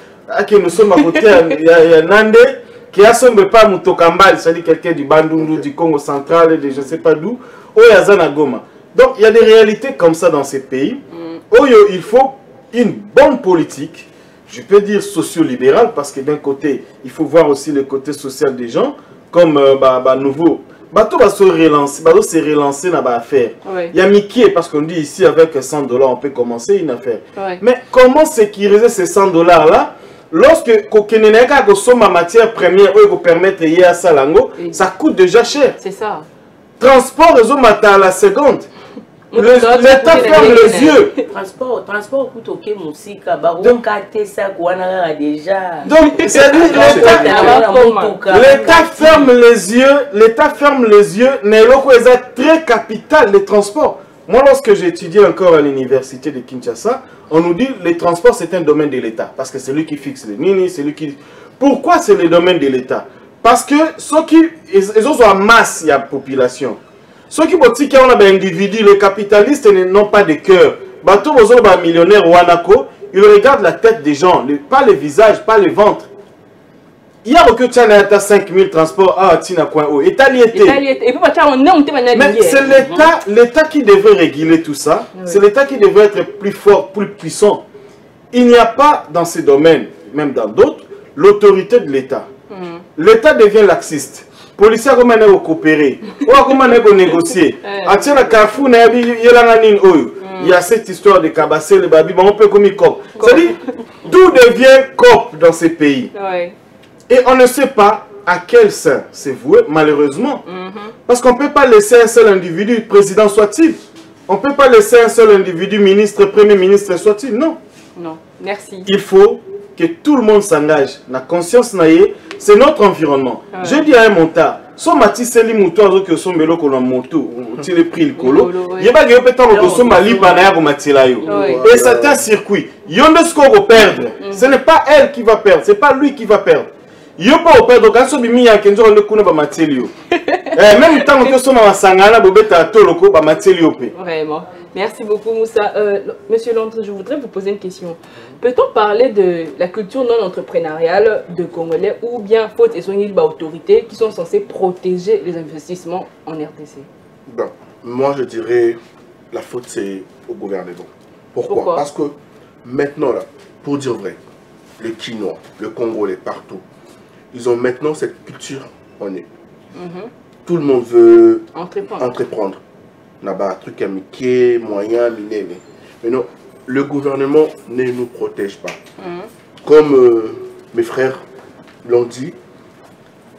que nous sommes à côté de Nande, qui a sombre pas Moutokambal, c'est-à-dire quelqu'un du Bandundu, du Congo central, de je ne sais pas d'où, au Yazana Goma. Donc, il y a des réalités comme ça dans ces pays, où il faut une bonne politique, je peux dire socio-libérale, parce que d'un côté, il faut voir aussi le côté social des gens, comme nouveau. Bateau va se relancer dans l'affaire. Il y a Mickey, parce qu'on dit ici avec 100 $, on peut commencer une affaire. Mais comment sécuriser ces 100 $ là lorsque Kokeneneka consomme ma matière première ou permettre de à Salango, ça coûte déjà cher. C'est ça. Transport réseau matin à la seconde. L'État ferme les yeux. Transport coûte ok musika baron kate ça kwana déjà. Donc l'État ferme les yeux, Neloko est très capital les transports. Moi lorsque j'ai étudié encore à l'université de Kinshasa, on nous dit que les transports c'est un domaine de l'État parce que c'est lui qui fixe les nini, c'est lui qui. Pourquoi c'est le domaine de l'État? Parce que ceux qui ils ont en masse il y a population. Ceux qui ont des individus, les capitalistes n'ont pas de cœur. Bateau aux millionnaires Wanako, ils regardent la tête des gens, pas les visages, pas les ventres. il y a que tu as 5000 transports à Tina coin haut. Et puis, mais c'est l'État qui devrait réguler tout ça. Oui. C'est l'État qui devrait être plus fort, plus puissant. Il n'y a pas dans ces domaines, même dans d'autres, l'autorité de l'État. L'État devient laxiste. Policiers comment on coopérer, comment on négocier. À la Carrefour, il y a cette histoire de cabasser le babi, on peut comme cop. C'est-à-dire, tout devient cop dans ces pays. Ouais. Et on ne sait pas à quel sein c'est voué, malheureusement. Parce qu'on ne peut pas laisser un seul individu, président soit-il. On ne peut pas laisser un seul individu, ministre, premier ministre soit-il. Non. Non, merci. Il faut que tout le monde s'engage. La conscience naïe, c'est notre environnement. Ouais. Je dis à un montard, son matisse c'est l'imoutoire que son vélo qu'on a moto, tu l'as pris le colo. Il y a pas que peut être son mali banaya pour matilayo. Et c'est un circuit. Il y a ce qu'on va perdre. Ce n'est pas elle qui va perdre, c'est pas lui qui va perdre. Il n'y a pas au perdre quand on bimi ya kenzo on le kuna ba matilio. Même temps que son ma sangana bobeta toloko ba matilio pe. Vraiment. Merci beaucoup Moussa. Monsieur Landry, je voudrais vous poser une question. Peut-on parler de la culture non entrepreneuriale de Congolais ou bien faute et son autorités qui sont censées protéger les investissements en RDC? Ben, moi je dirais la faute c'est au gouvernement. Pourquoi? Parce que maintenant là, pour dire vrai, les Chinois, le Congolais partout, ils ont maintenant cette culture en eux. Tout le monde veut entreprendre. On a un truc à miquer, moyen, miné. Mais non, le gouvernement ne nous protège pas. Comme mes frères l'ont dit,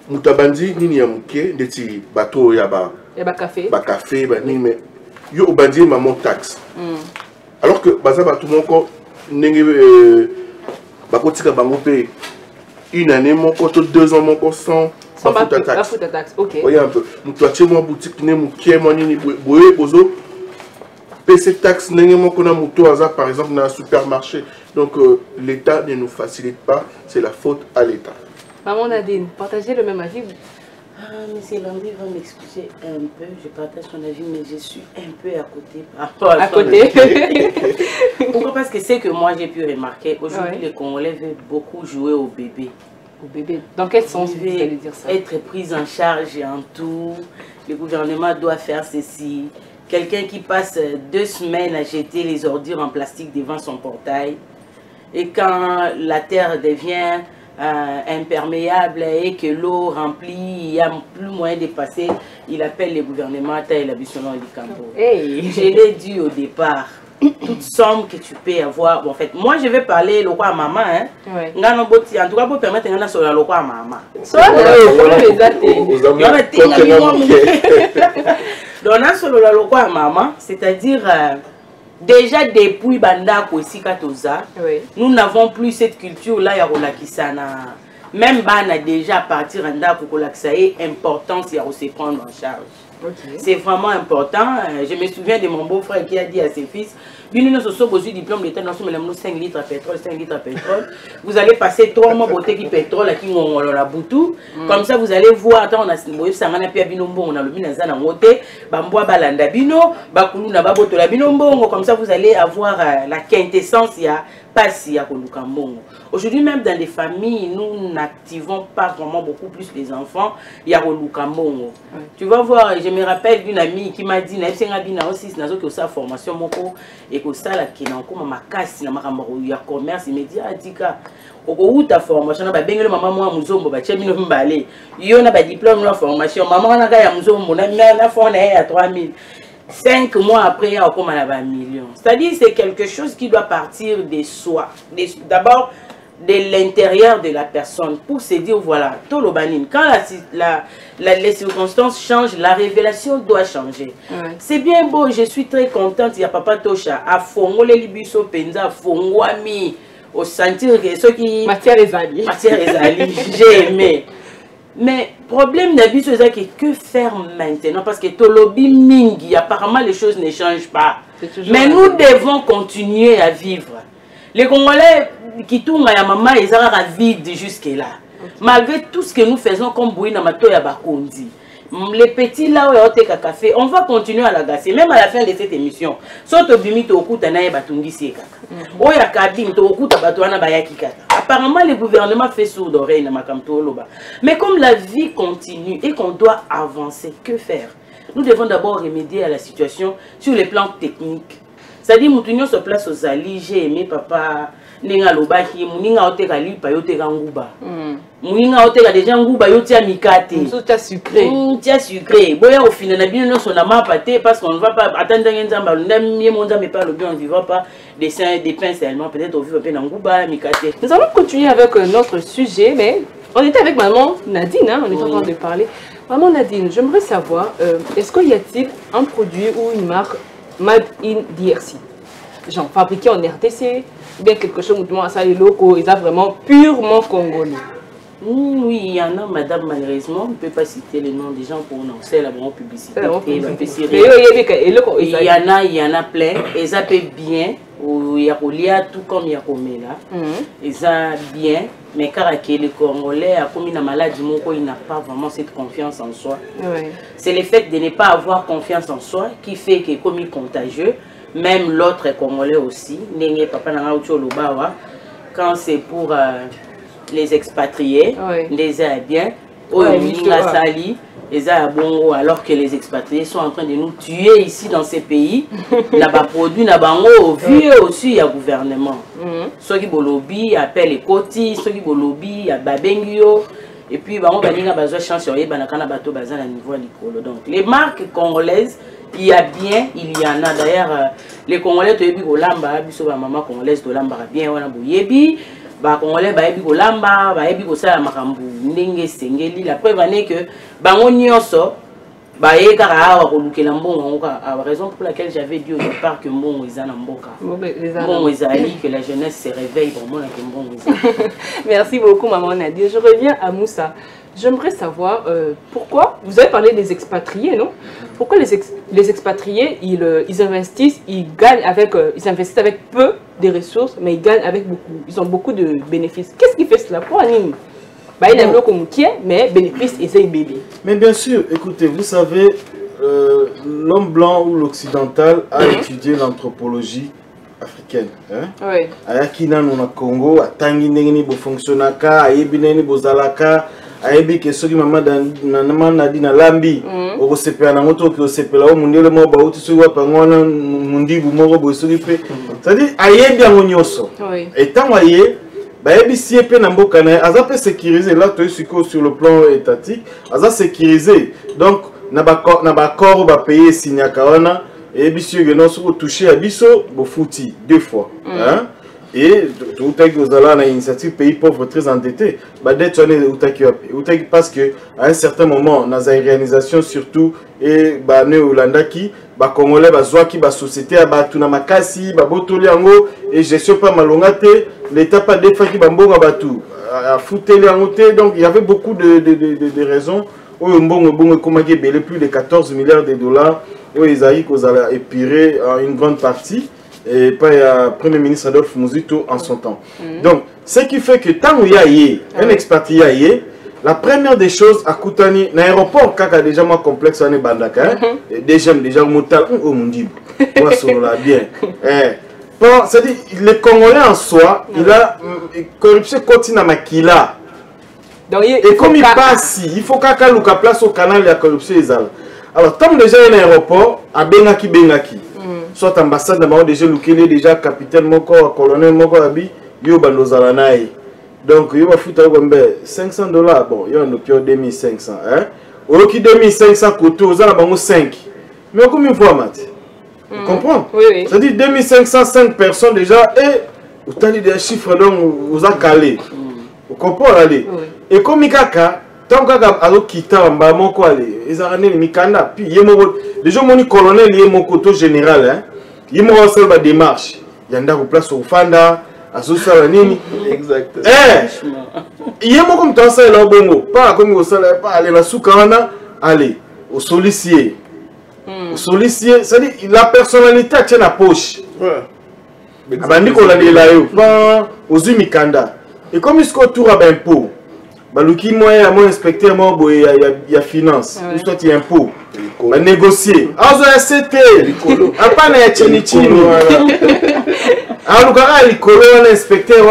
Moutabandi, ni ni amouké, des bateaux, yaba café, mais yo bandi maman taxe. Alors que baza tout le monde n'engage bakotika bangope une année mon compte 2 ans mon compte sans taxe. Ok. Voyez un peu. Nous toitiez mon boutique né mouké mon ni boye bozo PC taxe n'engage mon qu'on a moto hasard par exemple dans un supermarché. Donc l'État ne nous facilite pas, c'est la faute à l'État. Maman Nadine, partagez le même avis. Monsieur Landry va m'excuser un peu, je partage son avis, mais je suis un peu à côté par rapport à côté. Pourquoi? Parce que c'est que moi j'ai pu remarquer, aujourd'hui les Congolais veulent beaucoup jouer au bébé. Au bébé? Dans quel sens vous allez dire ça? Être prise en charge en tout, le gouvernement doit faire ceci. Quelqu'un qui passe 2 semaines à jeter les ordures en plastique devant son portail, et quand la terre devient imperméable et que l'eau remplit, il n'y a plus moyen de passer, il appelle le gouvernement et la Bissonne du Campo. Je l'ai dit au départ, toute somme que tu peux avoir, en fait, moi je vais parler le roi à maman, hein. En tout cas pour permettre de sur le roi à maman. Donc on a sur le roi à maman, c'est-à-dire déjà depuis Banda Kosikatoza, nous n'avons plus cette culture-là, Yarolakisana. Même Bana déjà à partir de Kokolaksae, importance à se prendre en charge. C'est vraiment important. Je me souviens de mon beau-frère qui a dit à ses fils, nous avons besoin diplôme d'État, nous avons 5 litres à pétrole, 5 litres à pétrole. Vous allez passer 3 mois pour qui pétrole à qui on la boutou. Comme ça, vous allez voir, attends, on a le minazan en moté, bamboa balanda bino, bakulu na baboto la binombo. Comme ça, vous allez avoir la quintessence, il y a pas si à Kolukambo. Aujourd'hui, même dans les familles, nous n'activons pas vraiment beaucoup plus les enfants. Il y a Kolukambo. Tu vas voir, je me rappelle d'une amie qui m'a dit, que sa formation et que ça, qui n'a encore ma casse, il y a commerce immédiat. Au ta formation, na bengele maman moi muzombo ba chemino mbale. Yo na ba diplôme la formation, maman na ga ya muzombo na fond à 3000. 5 mois après, il y a encore un million. C'est-à-dire c'est quelque chose qui doit partir de soi. D'abord, de l'intérieur de la personne. Pour se dire, voilà, Tolobanine, quand les circonstances changent, la révélation doit changer. C'est bien beau, je suis très contente, il y a Papa Tosha, à Fongo, les Libiso Penza, Fongo, Ami, au sentir que ceux qui... Matière Ezali. Matière Ezali, j'ai aimé. Mais problème d'habitude, c'est que faire maintenant? Parce que Tolobi Mingi, apparemment les choses ne changent pas. Mais nous devons continuer à vivre. Les Congolais qui tournent à maman, ils sont vides jusque-là. Malgré tout ce que nous faisons comme Bouina Matoya Bakondi. Les petits là où il y a café, on va continuer à l'agacer, même à la fin de cette émission. Sauf que Bimi Tokuta na Batungi Sekaka. Oya Kadim Tokuta Batuana Bayaki Kaka. apparemment le gouvernement fait sourd d'oreille dans Makamto Loba. Mais comme la vie continue et qu'on doit avancer, que faire? Nous devons d'abord remédier à la situation sur les plans techniques. C'est-à-dire, nous se place aux alliés, j'ai aimé papa, Nenga Lobaki, Mouninga Oteka Lipa, Yoteka Ngouba. Mouninga Oteka déjà Ngouba, Yotia Mikate. Tia sucré. Tia sucré. Boya au final, on a bien son ama pâté parce qu'on ne va pas attendre un temps, on aime mieux mon mais pas le bien, on ne vivra pas des pains seulement, peut-être au vivre un peu dans Ngouba, Mikate. Nous allons continuer avec notre sujet, mais on était avec maman Nadine, hein, on est en train de parler. Maman Nadine, j'aimerais savoir, est-ce qu'il y a-t-il un produit ou une marque Made in DRC, genre fabriqué en RDC, ou bien quelque chose où à ça les locaux, ils sont vraiment purement congolais? Oui, il y en a, madame, malheureusement, on ne peut pas citer les noms des gens pour nous, c'est la bonne publicité. Il y en a plein, et ça peut bien, il y a tout comme il y a là, et ça bien, mais car les Congolais, comme une maladie, il n'a pas vraiment cette confiance en soi. C'est le fait de ne pas avoir confiance en soi qui fait que comme il est contagieux, même l'autre Congolais aussi, quand c'est pour les expatriés, les bien, alors que les expatriés sont en train de nous tuer ici dans ces pays, là-bas produit, là-bas vu aussi il y a gouvernement. Ceux qui bolobi appellent les cotis, ceux qui bolobi à Babengio, et puis on va dire besoin de chance sur les banakana bateau bazar à niveau licolo. Donc les marques congolaises, il y a bien, il y en a d'ailleurs les Congolais de Yebi Golamba, biso ba maman congolaise de Lamba bien wana boyebi. Ba Congolais ba yebi kolamba ba yebi kosala makambu ndenge sengeli. La preuve est que bango nyonso ba yekaka awa kolukela mbongo a raison pour laquelle j'avais dit au départ que mbongo ezana mboka. Mbongo ezali que la jeunesse se réveille pour moi que mbongo ezali. Merci beaucoup maman Nadia. Je reviens à Moussa. J'aimerais savoir pourquoi, vous avez parlé des expatriés, non? Pourquoi les expatriés, ils investissent, ils gagnent avec, ils investissent avec peu de ressources, mais ils gagnent avec beaucoup, ils ont beaucoup de bénéfices. Qu'est-ce qui fait cela? Pour Anime, il y a un comme qui est, mais bénéfices, et c'est bébé. Mais bien sûr, écoutez, vous savez, l'homme blanc ou l'occidental a étudié l'anthropologie africaine. Oui. Ayakina no Congo, atangi ndenge bo fonctionnaka, ayebi ndenge bo zalaka. Ayebi ke soki mama na di na lambi oko sepela na moto ki osepela o mundele mo ba uti soki wapa ngona mundibu moko bo soki pe c'est-à-dire ayebi yango nyonso et tant aye ba yebi si pe na mboka na aza pe sécuriser là to siko sur le plan étatique aza sécuriser donc na ba corps ba payer signaka wana et bi si que non soko toucher à biso bo futi 2 fois hein. Et tout à l'heure, une initiative pays pauvres très endettés. Parce que à un certain moment, dans la réalisation surtout, et Holandaki, Congolais, Zouaki, société, Tunamakasi, Botoliango, et gestion pas malongate, l'État pas défait qui Bambonga Batou, a fouté les donc il y avait beaucoup de raisons. Plus de 14 milliards de dollars, et Isaïe, qu'ils allaient épirer une grande partie. Et pas le Premier ministre Adolphe Muzito en son temps. Donc, ce qui fait que tant qu'il y a un expatrié, la première des choses à Koutani, l'aéroport, quand il y a déjà moins complexe, on est bandaka, déjà motal ou mundib. Moi, sur la bien. C'est-à-dire, les Congolais en soi, il a corruption continue à Makila. Et comme il passe, il faut qu'il place au canal de la corruption. Alors, tant déjà un aéroport, à Bengaki. Soit ambassade d'abord déjà lukele déjà capitaine moko colonel moko abi yo bandozala nae donc yo bafuta kombe $500 bon yo ndokyo 2500 hein oki 2500 koto ozala bango 5 mais combien fois mat vous comprenez oui. Ça dit 2505 personnes déjà et vous avez des chiffres donc vous a calé vous comprenez allez et comme ikaka tant que alo kita mba moko ale ezarane mikanda puis yemoko déjà moni colonel yemoko to général hein yemoko seul ba démarche yanda ko place au fanda asosa la nini exact yemoko mtasa la bongo pas comme au sala pas aller la soukana aller au solicier au solicier ça dit la personnalité tient la poche abandi ko la yo ba ozu mikanda et comme il se tour à impôt baluki moyen à mon inspecteur mo il y a finance il soit il impôt va négocier azo ACT apa na chini chini Alors, quand il y a inspecteur,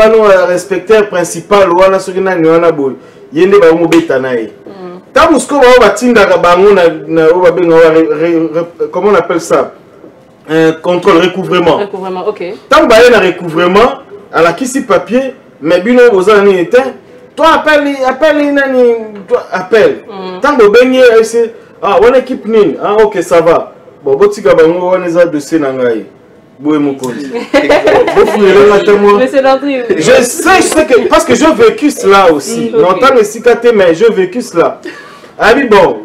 inspecteur principal, il y a un boy. Il y a un bétanaï. Tant que vous comment on appelle ça? Contrôle recouvrement. Recouvrement, ok. Tant que vous avez un recouvrement, à la qui papier, mais bien vous avez toi appelle. Tant que vous avez ah, on équipe nine. Ah, ok, ça va. Bon, si vous avez un dossier, je sais que parce que j'ai vécu cela aussi. Longtemps que si mais j'ai vécu cela. Ah oui, bon,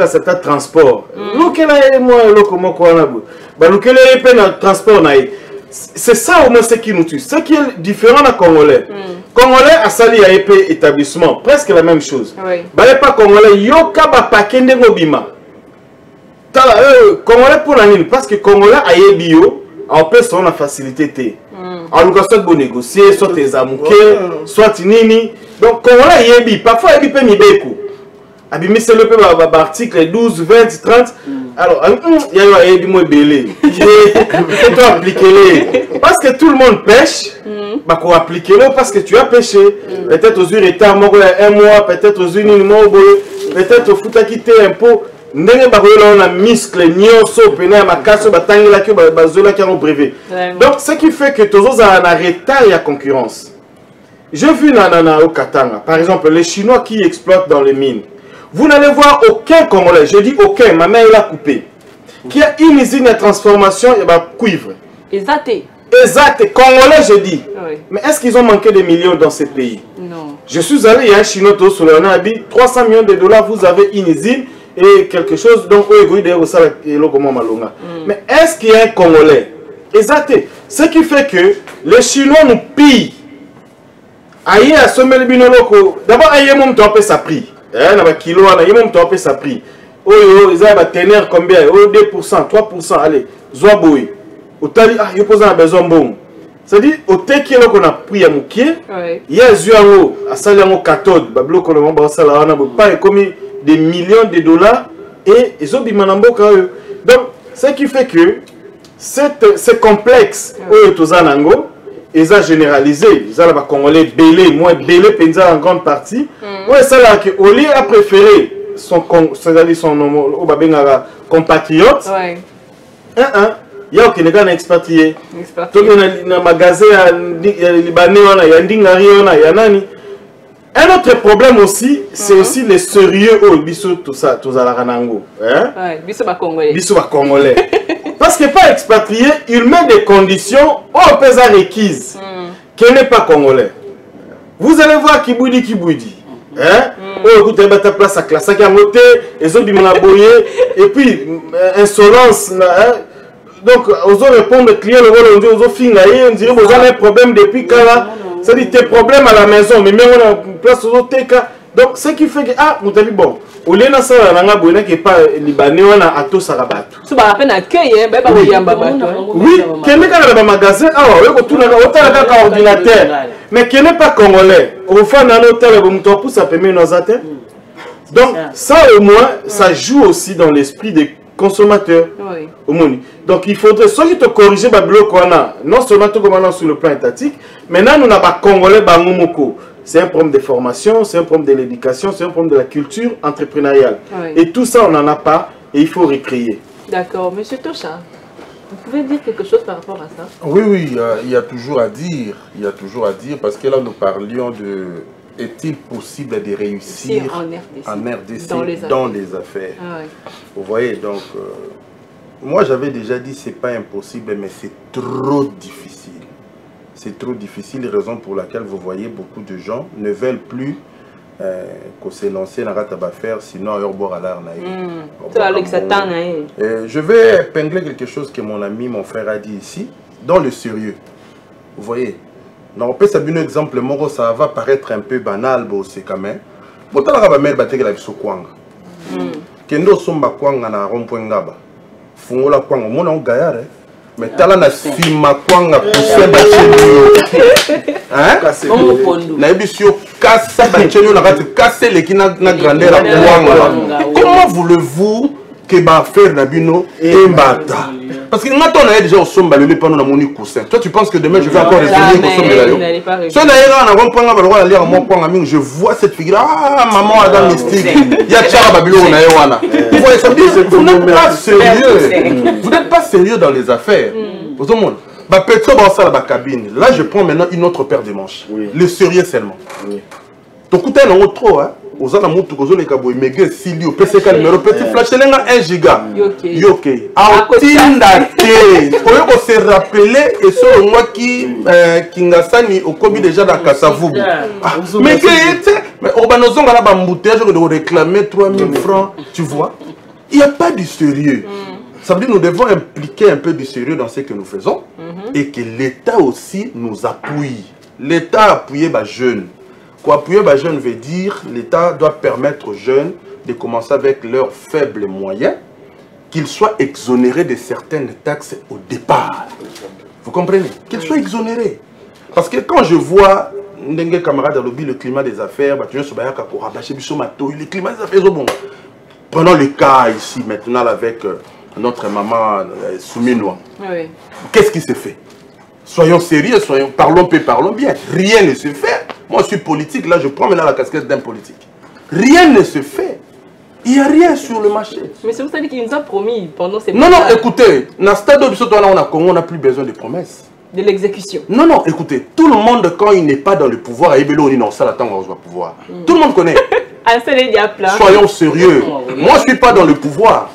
c'est un transport. C'est ça au moins ce qui nous tue. Ce qui est différent à Congolais. Congolais a sali à épée établissement, presque la même chose. Pas Congolais, yoka ba pakende ngobima. Congolais pour la ligne, parce que Congolais a bio. En plus, on a facilité. En tout cas, soit vous négocier, soit tes amouqués, soit nini. Donc, Congolais yebi, parfois yebi peut mibeko. Abimi c'est le peu article 12, 20, 30. Alors, il y a yebi moins belé. Il faut appliquer. Parce que tout le monde pêche, bah qu'on applique le parce que tu as pêché. Peut-être aux yeux état mort un mois, peut-être aux yeux ni mois, peut-être au foot à quitter un pot. Ndenge bakola na muscle nyonso pena makaso batangela ke bazola ki en brevet. Donc ce qui fait que tous en retard il y a concurrence. J'ai vu au Katanga par exemple les Chinois qui exploitent dans les mines. Vous n'allez voir aucun Congolais, je dis aucun, ma main elle a coupé. Qui a une usine de transformation et cuivre. Exact, Congolais je dis. Oui. Mais est-ce qu'ils ont manqué de millions dans ces pays? Non. Je suis allé, il y a un Chinois sur le Nabi, 300 millions de dollars, vous avez une usine. Et quelque chose, donc mais est-ce qu'il y a un Congolais? Exact. Ce qui fait que les Chinois nous pillent. Aïe à sommet le binoloco. D'abord, aïe mon temps sa prix. Un kilo, aïe mon temps sa prix. Oh, ils ont tenir combien? Oh, 2%, 3%, allez, Zoaboui. Au tali, ah, il pose un besoin bon. C'est-à-dire, au teki qu'on a pris à Moukier, il y a Zuango, à Saliango cathode, Bablo, qu'on a pas commis des millions de dollars et ils ont dit manamboka. Donc ce qui fait que ce complexe où ils ont généralisé, ils ont Congolais belé, moins belé penza en grande partie. Ouais, ça là que Oli a préféré son compatriote. Il y a aucun gars expatrié. Tout le monde magasin libanais, il y a ndingari, il y a nani. Un autre problème aussi, c'est aussi les sérieux au biso tout ça, tout ça la ranango. Biso ba Congolais. Biso ba Congolais. Parce que pas expatrié, il met des conditions au pesa requises qui n'est pas Congolais. Vous allez voir Kiboudi. Oh, écoutez, ta place à classe, à côté, ils ont dit et puis insolence. Donc, aux autres répondre clients, aux autres filles, on dirait vous avez un problème depuis quand là. C'est-à-dire tes problèmes à la maison, mais même on a place aux autres cas. Donc, ce qui fait que, ah, vous avez dit, bon, au lieu de ça, on a qui n'est pas libanais, on a à tout ça rabat. C'est pas la peine d'accueillir, mais pas de yamba. Oui, qui n'est pas dans le magasin, ah, oui, autant de ordinateur. Mais qui n'est pas congolais. Au fond, dans l'hôtel, vous me poussez à payer nos attentes. Donc, ça au moins, ça joue aussi dans l'esprit des consommateurs. Oui. Donc il faudrait soit te corriger le bloc qu'on a, non seulement tout comme sur le plan étatique, maintenant nous n'avons pas Congolais Bangumoko. C'est un problème de formation, c'est un problème de l'éducation, c'est un problème de la culture entrepreneuriale. Oui. Et tout ça on n'en a pas et il faut recréer. D'accord. Monsieur Tocha, vous pouvez dire quelque chose par rapport à ça? Oui, il y a toujours à dire. Il y a toujours à dire parce que là nous parlions de... Est-il possible de réussir en RDC dans les affaires? Ah, oui. Vous voyez, donc, moi j'avais déjà dit c'est pas impossible, mais c'est trop difficile. C'est trop difficile, raison pour laquelle vous voyez beaucoup de gens ne veulent plus qu'on s'est lancé dans la faire, sinon à leur bord à l'art. Je vais épingler quelque chose que mon ami, mon frère a dit ici, dans le sérieux. Vous voyez? Non, on peut s'abonner un exemple, ça va paraître un peu banal, c'est quand même. Pourtant, on va mettre la bisokwanga. Kendo somba kwanga na rond-point ngaba. Fungola kwanga, on a un gaillard. Mais tala na sima kwanga poussé bachenio. Hein? Na ebisio kassa bachenio na kati casser les qui na grandeur à kwanga. Comment voulez-vous que ba faire na bino embata? Parce que maintenant, on a déjà au sommet, le pendant la moni coussin. Toi, tu penses que demain, je vais encore revenir au sommet. Je vois cette figure. Ah, maman, Adam Mystique. Il y a Tchara Babylon, on a Ewana. Vous voyez, ça veut dire que vous n'êtes pas sérieux. Vous n'êtes pas sérieux dans les affaires. Tout le monde. La cabine. Là, je prends maintenant une autre paire de manches. Le sérieux seulement. Donc, écoutez, on a trop, hein. Aux ans, on a les cabouilles, mais si lui, au PCK numéro petit flash, il y a 1 giga. Yoke. Ah, Tindate. On se rappeler, et sur moi qui Kingasani, au Kobi déjà dans Kassavou. Mais au Banozon, on a un embouteillage, on doit réclamer 3000 francs. Tu vois, il n'y a pas de sérieux. Ça veut dire que nous devons impliquer un peu de sérieux dans ce que nous faisons et que l'État aussi nous appuie. L'État a appuyé les jeunes. Quoi appuyer les jeunes veut dire que l'État doit permettre aux jeunes de commencer avec leurs faibles moyens, qu'ils soient exonérés de certaines taxes au départ. Vous comprenez? Qu'ils soient exonérés. Parce que quand je vois des camarades à lobby, le climat des affaires, le climat des affaires, bon. Prenons le cas ici maintenant avec notre maman Souminois. Oui. Qu'est-ce qui se fait? Soyons sérieux, parlons bien. Rien ne se fait. Moi, je suis politique, là, je prends maintenant la casquette d'un politique. Rien ne se fait. Il n'y a rien sur le marché. Mais c'est vous savez qu'il nous a promis pendant ces Non, écoutez, dans le stade où on n'a plus besoin de promesses. De l'exécution. Non, écoutez, tout le monde, quand il n'est pas dans le pouvoir, on dit non, ça l'attend, on va pouvoir. Tout le monde connaît. Soyons sérieux. Moi, je ne suis pas dans le pouvoir.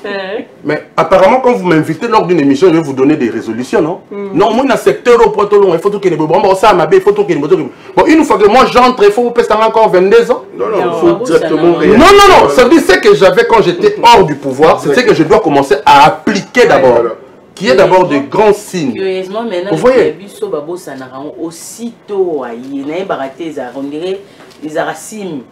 Mais apparemment, quand vous m'invitez lors d'une émission, je vais vous donner des résolutions, non? Non, moi, dans le secteur au poids long, il faut qu'il y ait des bon, ça m'a il faut qu'il y ait des bon, une fois que moi j'entre, il faut vous payer encore 22 ans. Non, il faut directement Non, ça veut dire ce que j'avais quand j'étais hors du pouvoir, c'est ce que je dois commencer à appliquer d'abord. Qui est d'abord de grands signes. Curieusement, maintenant, vous voyez, aussitôt, il y a on dirait les arasim.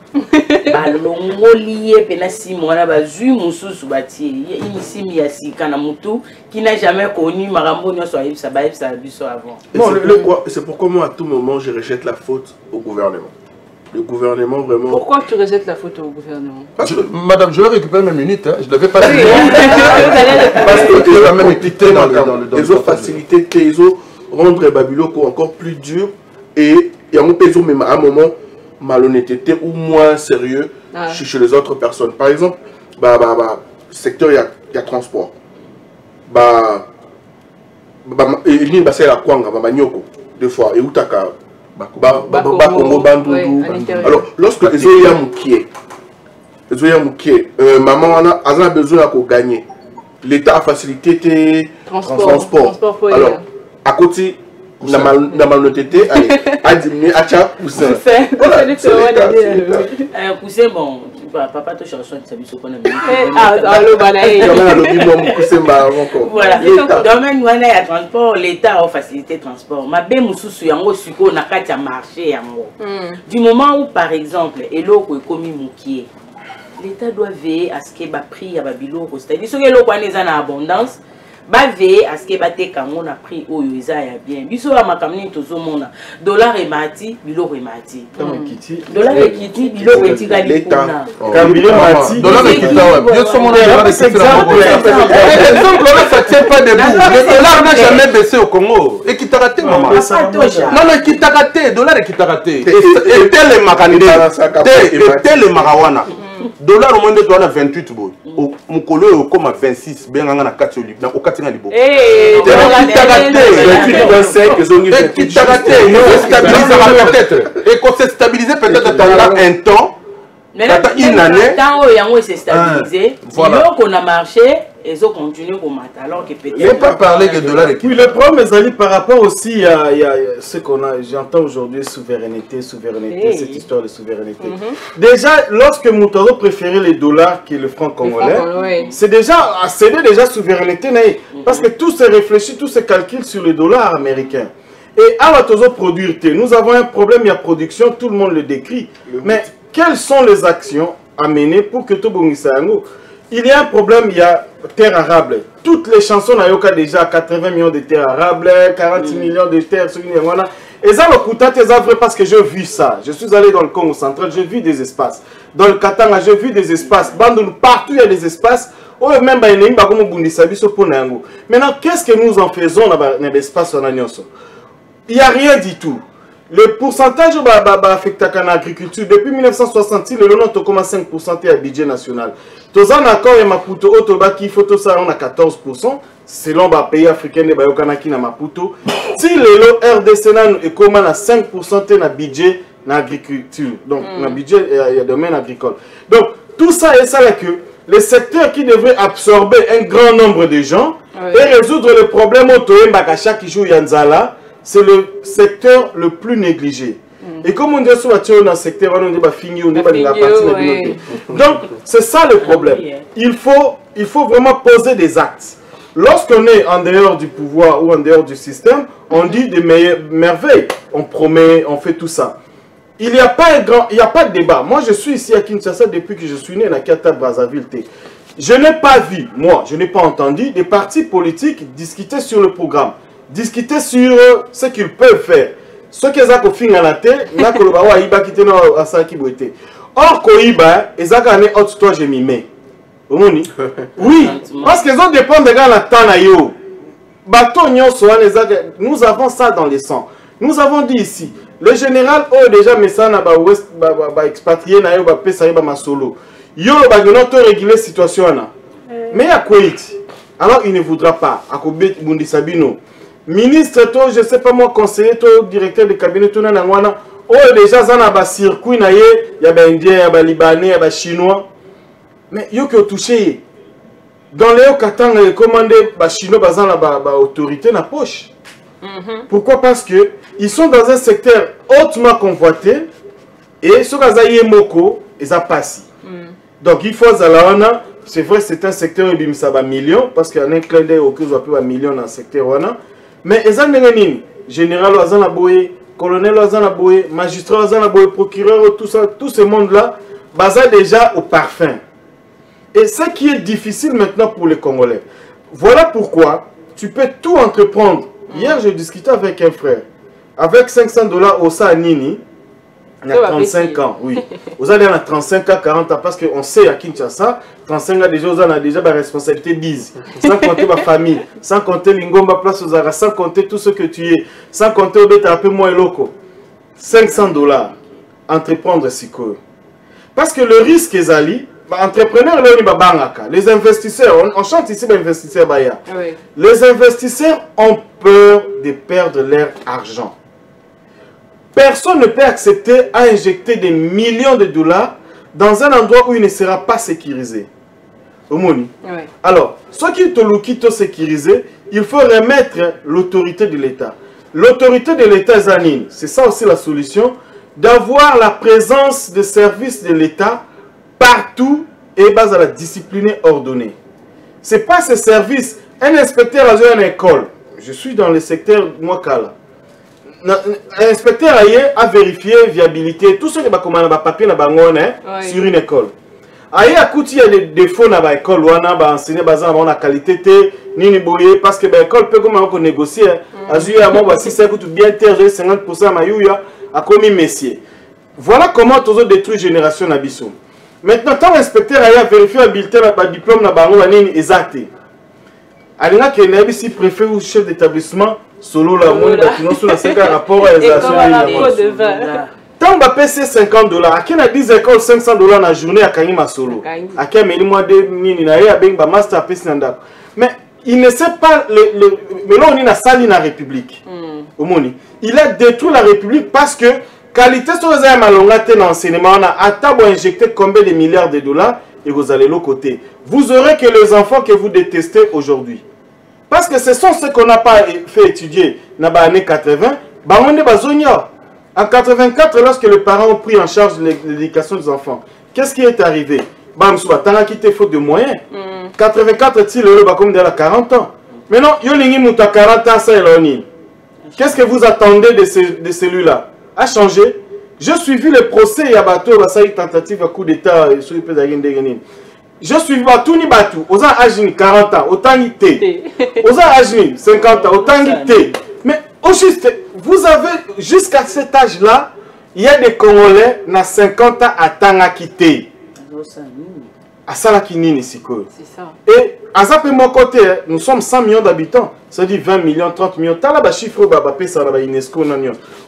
Balongolié, penasim, on a bazu, moussous, bâti. Ici, il y a si Kanamutu qui n'a jamais connu Marambo, nous soyons ça avant. C'est pourquoi moi, à tout moment, je rejette la faute au gouvernement. Le gouvernement, vraiment. Pourquoi tu rejettes la faute au gouvernement? Madame, je vais récupérer mes minutes. Hein. Je ne devais pas dire. Parce que tu as même équité dans le. Ils ont facilité, ils ont rendu Babiloko encore plus dur. Et il y a un moment malhonnêteté ou moins sérieux chez les autres personnes. Par exemple, secteur, il y a transport. Il y a la Kwanga, deux fois. Et Outaka. Alors, lorsque les Oya maman a besoin de gagner. L'État a facilité tes transports. Alors, à côté, la malhonnêteté a diminué à chaque poussin. Poussin, bon, papa te cherche un service au voilà. Domaine où il y a transport, l'État a facilité le transport. Ma belle moussou yango suko na kati marché yango. Du moment où par exemple eloko ekomi mukie, l'État doit veiller à ce que ba prix ya babiloko, c'est-à-dire ce que eloko ane za na abondance, ba veiller à ce que ba te kango na prix oyo eza ya bien. Biso ba makamni tozomona dollar et mati, biloko et mati. Dollar et kiti, biloko et tika l'État. Dollar et kita, bien sûr, mon exemple là, ça tient pas debout. Le dollar n'a jamais baissé au Congo. Et qui t'a raté, maman? Non, qui t'a raté, dollar et qui t'a raté. Et tel les Makandé, et tel les Marawana. Dollar au moins de 28 boy. Mukolo est comme à 26. Bien on a 4 sur au 4 libo. Et qui t'a raté, et qu'on s'est stabilisé peut-être pendant un temps. Une année. Tant où s'est stabilisé. Voilà. On a marché. Et ils ont continué pour mater alors que peut-être. Il ne faut pas parler de dollars. Oui, le problème, c'est par rapport aussi à ce qu'on a. J'entends aujourd'hui souveraineté, cette histoire de souveraineté. Déjà, lorsque Moutaro préférait les dollars que le franc congolais, c'est déjà céder déjà souveraineté. Parce que tout se réfléchit, tout se calcule sur les dollars américains. Et à la toujours produire, nous avons un problème, il y a production, tout le monde le décrit. Mais quelles sont les actions à mener pour que tout Bongisango? Il y a un problème, il y a terre arable. Toutes les chansons n'ont déjà 80 millions de terres arables, 40 millions de terres. Et ça, le Koutate, c'est vrai parce que j'ai vu ça. Je suis allé dans le Congo central, j'ai vu des espaces. Dans le Katanga, j'ai vu des espaces. Partout, il y a des espaces. Maintenant, qu'est-ce que nous en faisons dans l'espace? Il n'y a rien du tout. Le pourcentage affecté à l'agriculture, depuis 1966, le 5% est à budget national. Tous en accord, il y a Maputo, il faut tout ça, on a 14%. Selon les pays africains, il y a Maputo. Si le RDC est comme à 5% de budget dans l'agriculture, donc dans le budget, il y a domaine agricole. Donc, tout ça est ça là que les secteurs qui devraient absorber un grand nombre de gens et résoudre le problème au chaque jour Yanzala, c'est le secteur le plus négligé. Et comme on dit sur le secteur, on dit fini, on dit la partie. Donc, c'est ça le problème. Il faut vraiment poser des actes. Lorsqu'on est en dehors du pouvoir ou en dehors du système, on dit des merveilles. On promet, on fait tout ça. Il n'y a pas de débat. Moi, je suis ici à Kinshasa depuis que je suis né à Kata Brazzaville. Je n'ai pas vu, moi, je n'ai pas entendu des partis politiques discuter sur le programme, discuter sur ce qu'ils peuvent faire. Ce qu'ils ont fait à la tête, ils ont quitté à Sakiboité. Or, Koiba, ils ont gagné autre toi, je m'y mets. Oui, parce qu'ils ont dépend de la temps. Nous avons ça dans les sangs. Nous avons dit ici, le général a déjà mis ça dans expatrié dans solo. Yo va réguler la situation. Mais à Koweït, alors il ne voudra pas. À Kobe Bundi Sabino. Ministre, je ne sais pas moi, conseiller, directeur de cabinet, déjà ça dans circuit, il y a des Indiens, il y a des Libanais, il y a des Chinois. Mais yo qui ont touché. Dans les Katanga, les commandés, les Chinois, ils ont autorité dans la poche. Pourquoi? Parce qu'ils sont dans un secteur hautement convoité et ce qu'ils ont moko, ils ont passé. Donc il faut Zalawana, c'est vrai c'est un secteur où ça va millions parce qu'il y a un clin d'œil auquel ils ont millions dans le secteur. Mais ils ont des général Ouazan Aboye, colonel Ouazan Aboye, magistrat Ouazan Aboye, procureur, tout ça, tout ce monde-là, basé déjà au parfum. Et ce qui est difficile maintenant pour les Congolais. Voilà pourquoi tu peux tout entreprendre. Hier, j'ai discuté avec un frère. Avec $500 au Sanini, il y a 35 ans, oui. Vous allez à 35 ans, 40 ans, parce qu'on sait à Kinshasa, 35 ans déjà, vous avez déjà la responsabilité 10. Sans compter ma famille, sans compter l'ingomba place aux Aras, sans compter tout ce que tu es, sans compter au bêta un peu moins loco. $500, entreprendre si quoi. Parce que le risque est ali, entrepreneurs, les investisseurs, on chante ici les investisseurs. Les investisseurs ont peur de perdre leur argent. Personne ne peut accepter à injecter des millions de dollars dans un endroit où il ne sera pas sécurisé. Alors, ce qui est sécurisé, il faut remettre l'autorité de l'État. L'autorité de l'État, Zanine, c'est ça aussi la solution, d'avoir la présence de services de l'État partout et base à la discipline ordonnée. Ce n'est pas ce service. Un inspecteur à une école, je suis dans le secteur Mwakala. Un inspecteur a vérifié la viabilité, tout ce qui est papier sur une école. Il y a des défauts dans l'école, on a enseigné la qualité, parce que l'école peut négocier. Si ça coûte bien 50%, à commis messieurs. Voilà comment tu as détruit la génération d'Abisso. Maintenant, quand l'inspecteur a vérifié le bulletin, le diplôme, il est exact. Il y a un préfet ou chef d'établissement, solo la moindre, qui n'a pas rapport à les tant que payer $50, à qui a 10 écoles $500 dans la journée à Kanyima solo. À qui a mis moi de Nini, à Benga Master à Pessinanda. Mais il ne sait pas, mais là on est dans la République. Il a détruit la République parce que qualité sur les malongatés dans l'enseignement, on a atteint injecter combien de milliards de dollars et vous allez de l'autre côté. Vous aurez que les enfants que vous détestez aujourd'hui. Parce que ce sont ceux qu'on n'a pas fait étudier dans les années 80. En 84, lorsque les parents ont pris en charge l'éducation des enfants, qu'est-ce qui est arrivé? T'as quitté faute de moyens. 84, il est comme de 40 ans. Maintenant, il y a 40 ans, ça est. Qu'est-ce que vous attendez de celui-là? A changé. Je suivi le procès, il y a une tentative à coup d'État sur le pays de je suis Batou ni Batou. Aux âges 40 ans, autant de thé. Aux âges 50 ans, autant de thé. Mais au juste, vous avez, jusqu'à cet âge-là, il y a des Congolais, na 50 ans, à Tangakite. À Salakinini, c'est ça. Et à ça, mon côté, nous sommes 100 millions d'habitants. Ça dit 20 millions, 30 millions. Tu as là, chiffre, ça va UNESCO,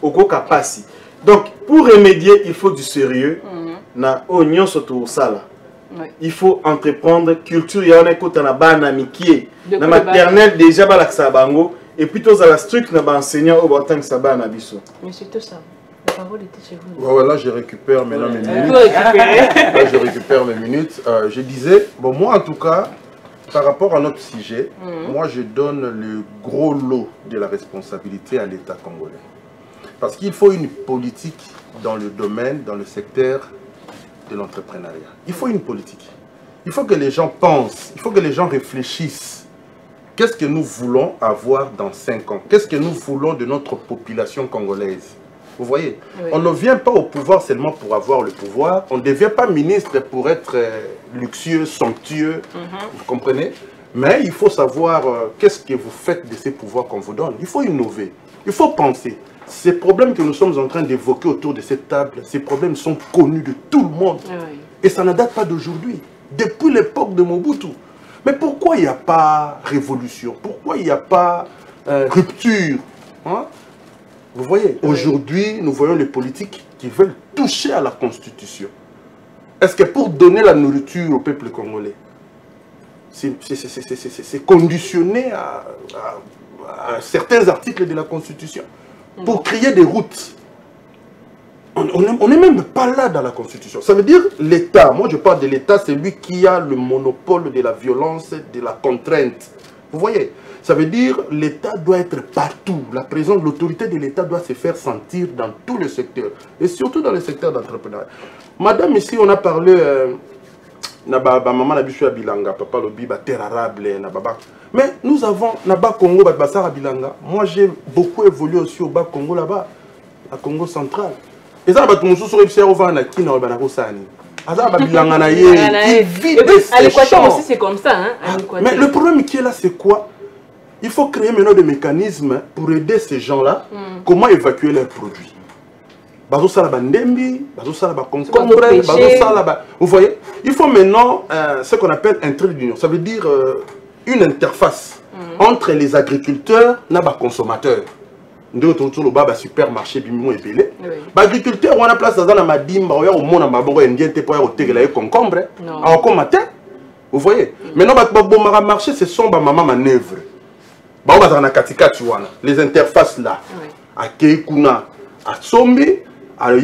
au Kokapasi. Donc, pour remédier, il faut du sérieux. Na oignon surtout ça là. Il faut entreprendre culture. Il y a un écoute na bana mikie. Na maternelle déjà balaksa bango. Et puis tous à la structure na ba enseignant au batang saba na biso. Mais c'est tout ça. La parole était chez vous. Ouais, là je récupère maintenant mes minutes. Là je récupère mes minutes. Je disais, bon moi en tout cas, par rapport à notre sujet, moi je donne le gros lot de la responsabilité à l'État congolais. Parce qu'il faut une politique dans le domaine, dans le secteur de l'entrepreneuriat. Il faut une politique. Il faut que les gens pensent, il faut que les gens réfléchissent. Qu'est-ce que nous voulons avoir dans 5 ans? Qu'est-ce que nous voulons de notre population congolaise? Vous voyez, on ne vient pas au pouvoir seulement pour avoir le pouvoir. On ne devient pas ministre pour être luxueux, somptueux. Vous comprenez? Mais il faut savoir qu'est-ce que vous faites de ces pouvoirs qu'on vous donne. Il faut innover. Il faut penser. Ces problèmes que nous sommes en train d'évoquer autour de cette table, ces problèmes sont connus de tout le monde. Et ça ne date pas d'aujourd'hui. Depuis l'époque de Mobutu. Mais pourquoi il n'y a pas révolution? Pourquoi il n'y a pas rupture, hein? Vous voyez, aujourd'hui, nous voyons les politiques qui veulent toucher à la Constitution. Est-ce que pour donner la nourriture au peuple congolais, c'est conditionné à certains articles de la Constitution? Pour créer des routes. On n'est même pas là dans la Constitution. Ça veut dire l'État. Moi, je parle de l'État, c'est lui qui a le monopole de la violence, de la contrainte. Vous voyez? Ça veut dire l'État doit être partout. La présence, l'autorité de l'État doit se faire sentir dans tous les secteurs. Et surtout dans le secteur d'entrepreneuriat. Madame, ici, on a parlé... maman Nabichou Bilanga, papa Lobi, terre arable, mais nous avons Naba Congo, Basara Bilanga. Moi j'ai beaucoup évolué aussi au bas Congo là-bas, à Congo central. Et ça, à l'Équateur aussi c'est comme ça. Hein, mais le problème qui est là, c'est quoi? Il faut créer maintenant des mécanismes pour aider ces gens-là, comment évacuer leurs produits. Vous voyez, il faut maintenant ce qu'on appelle un trait d'union. Ça veut dire une interface entre les agriculteurs et les consommateurs. Nous avons un supermarché et l'agriculteur, on a place dans la madimba, on a un concombre. Vous voyez, maintenant, le marché, ce sont des manœuvres. Les interfaces là, à Keikuna, à Sombi. Mais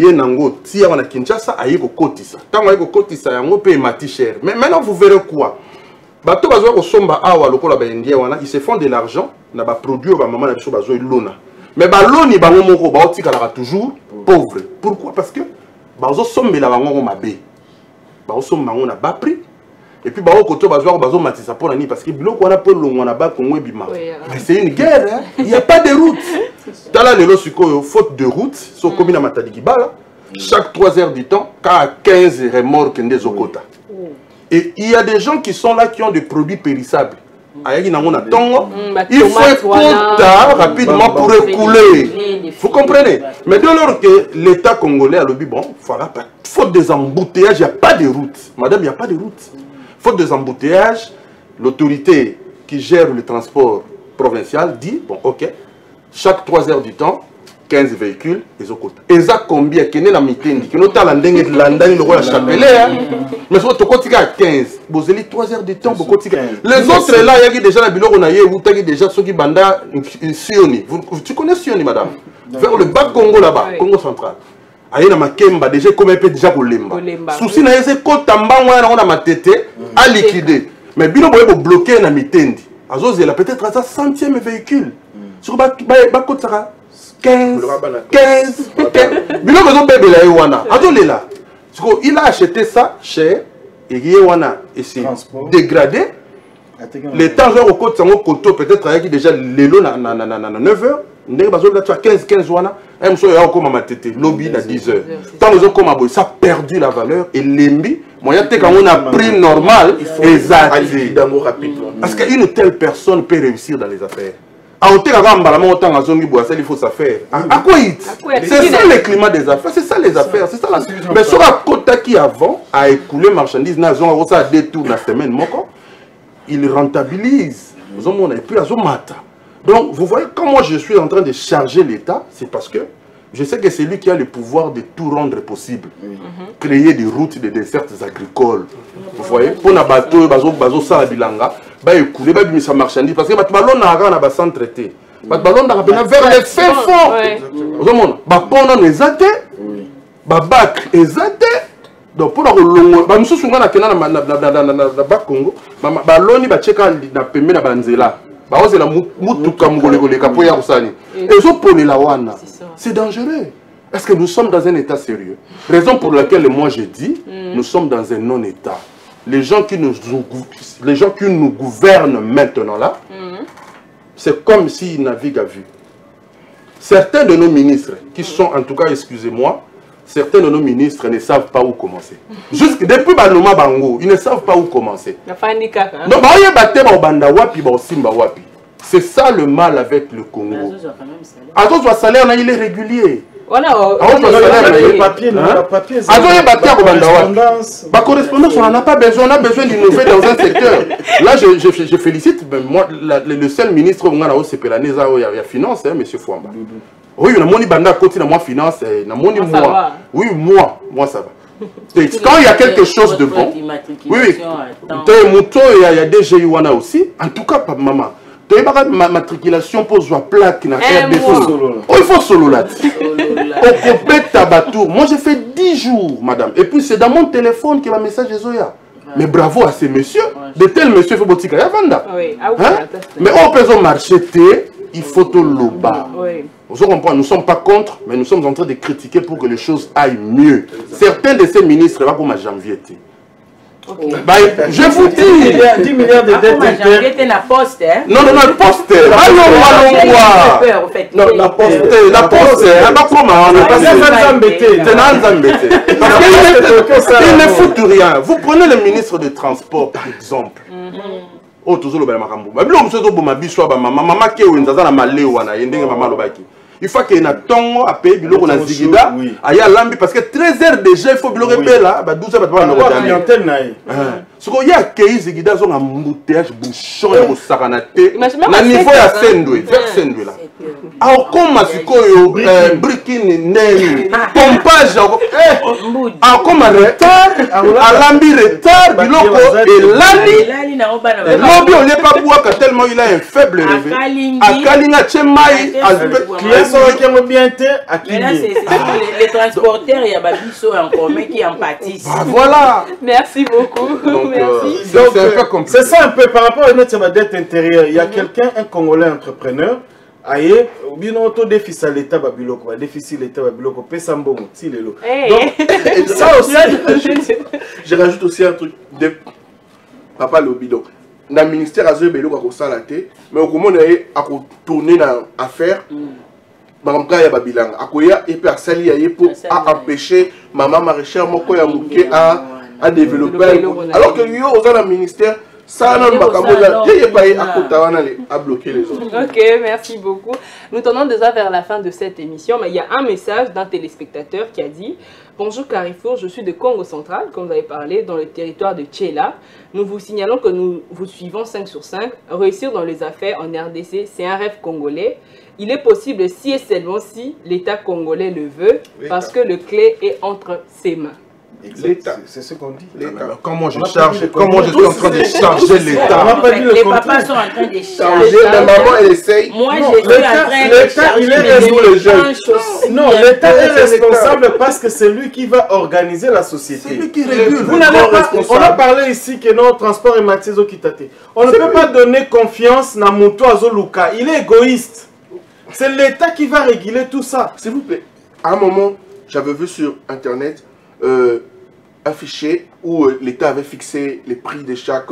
maintenant vous verrez quoi? Ils se font de l'argent, produit mais toujours pauvre. Pourquoi? Parce que et puis parce que c'est une guerre, il n'y a pas de route. Faute de route, chaque 3 heures du temps, 15 remorques des Okota. Et il y a des gens qui sont là qui ont des produits périssables. Il faut être rapidement pour écouler. Vous comprenez? Mais dès lors que l'État congolais a le bon, voilà, faute des embouteillages, il n'y a pas de route. Madame, il n'y a pas de route. Faute des embouteillages, l'autorité qui gère le transport provincial dit, bon ok, chaque 3 heures du temps, 15 véhicules, ils ont coûté. Et ça combien? Qui est la mitaine? Qui est la langue de l'andane, le roi chapelet. Mais soit tu continues à 15. Vous avez 3 heures de temps pour continuer. Les autres là, il y a déjà la biloko na ye, vous avez déjà ceux qui banda Sioni. Tu connais Sioni, madame? Vers le bas Congo là-bas, Congo central. Aïe na makemba déjà comme un peu déjà pour lemba. Souci na yese ko tamba on a ma tête à liquider. Mais bino boye bloquer na mitendi. Azozi là peut-être à sa 100e véhicule. Sur ba côté ça 15 bino ko zo bébé là wana. Azole là. Il a acheté ça cher et et c'est dégradé. Les temps au côté sango koto peut-être avec déjà lelo na 9h. Tu as 15 wana, lobby à 10 heures. Tant que ça a perdu la valeur et l'embi, moi il y a un prix normal et rapidement. Parce qu'une telle personne peut réussir dans les affaires. il faut ça faire. C'est ça le climat des affaires, c'est ça les affaires, c'est ça la... Mais sur la côte qui avant a écoulé marchandises, ça détourne la semaine, il rentabilise. Et puis donc vous voyez, quand moi je suis en train de charger l'État, c'est parce que je sais que c'est lui qui a le pouvoir de tout rendre possible. Créer des routes, des desserts agricoles. Vous voyez, pour les bateaux, ça bilanga, écouler, sa marchandise, parce que les ballons n'a pas sans traiter. Les ballons n'a pas vers les fins fonds. Vous voyez, les les athées, les bacs les athées. Donc pour la nous sommes dans le Congo, les ballons ils checker na pembe na banzela. C'est dangereux. Est-ce que nous sommes dans un état sérieux? Raison pour laquelle moi je dis, nous sommes dans un non-état. Les gens qui nous gouvernent maintenant là, c'est comme s'ils naviguent à vue. Certains de nos ministres, qui sont en tout cas, excusez-moi, certains de nos ministres ne savent pas où commencer. Jusque depuis Banoma Bango, ils ne savent pas où commencer. C'est ça le mal avec le Congo. Atos va salaire, il est régulier. Le papier, la correspondance, on n'en a pas besoin. On a besoin d'innover dans un secteur. Là, je félicite moi, le seul ministre qui a la finance, M. Fouamba. Oui, on a mon banda côté de moi finance, moi. Oui, moi ça va. Quand il y a quelque chose de bon, oui, il y a des GIU aussi. En tout cas, maman. Ma matriculation pour la plaque na RDC. Oh, il faut solo là. Au complète Tabatour. Moi j'ai fait 10 jours, madame. Et puis c'est dans mon téléphone que le message est Zoya. Mais bravo à ces messieurs. De tels messieurs, il faut botika ya vanda. Mais on peut marcher, il faut tout le bas. Vous comprenez, nous ne sommes pas contre, mais nous sommes en train de critiquer pour que les choses aillent mieux. Certains de ces ministres, là, comme à janvier. Okay. Bah, je vous dis, 10 milliards de dettes. La poste, hein? Non, la poste. Non, la poste. La poste. Il ne fout rien. Vous prenez le ministre des Transports, par exemple. Oh, toujours le maman. Il faut qu'il y ait un temps à payer biloko na zigida aya lambi parce que 13 heures déjà il faut biloko bela ba 12 heures ba na clientèle ce qu'il y a que zigida zo na embouteillage bouchon ya kosakanate na niveau ya Sendwe vers Sendwe là alors comme masikoyo brikini neni pompage alors comme retard alambi retard biloko elani lobi on n'est pas boire tellement il a un faible revenu akalinga chemai les transporteurs, il y a Babiso en commun qui en pâtissent. Voilà. Merci beaucoup. C'est ça un peu par rapport à notre dette intérieure. Il y a quelqu'un, un Congolais entrepreneur, aïe, binoto déficit à l'État babiloko, déficit l'État babiloko, pesambo tilelo. Donc ça aussi, je rajoute aussi un truc de papa Lobido. Dans le ministère a zéro bello à salaté, mais au comment à tourner dans l'affaire. Baramka ya babilanga akoya et puis à sali pour empêcher maman maraîchère moko ya muke à développer alors que yo aux dans le ministère ça n'a pas bloquer les autres. Ok, merci beaucoup. Nous tendons déjà vers la fin de cette émission, mais il y a un message d'un téléspectateur qui a dit: bonjour Carrefour, je suis de Congo Central, comme vous avez parlé, dans le territoire de Tchéla. Nous vous signalons que nous vous suivons 5 sur 5. Réussir dans les affaires en RDC, c'est un rêve congolais. Il est possible si et seulement si l'État congolais le veut, parce que le clé est entre ses mains. L'État, c'est ce qu'on dit. Comment je charge, comment je suis en train de charger l'État? Les papas sont en train de charger. La maman, elle essaye. Moi, je suis en train de charger. Il est responsable. Non, l'État est responsable parce que c'est lui qui va organiser la société. C'est lui qui régule. On a parlé ici que notre transport est Mathieu Kitate. On ne peut pas donner confiance à Mouto Azoluka. Il est égoïste. C'est l'État qui va réguler tout ça. S'il vous plaît, à un moment, j'avais vu sur Internet un fichier où l'État avait fixé les prix de chaque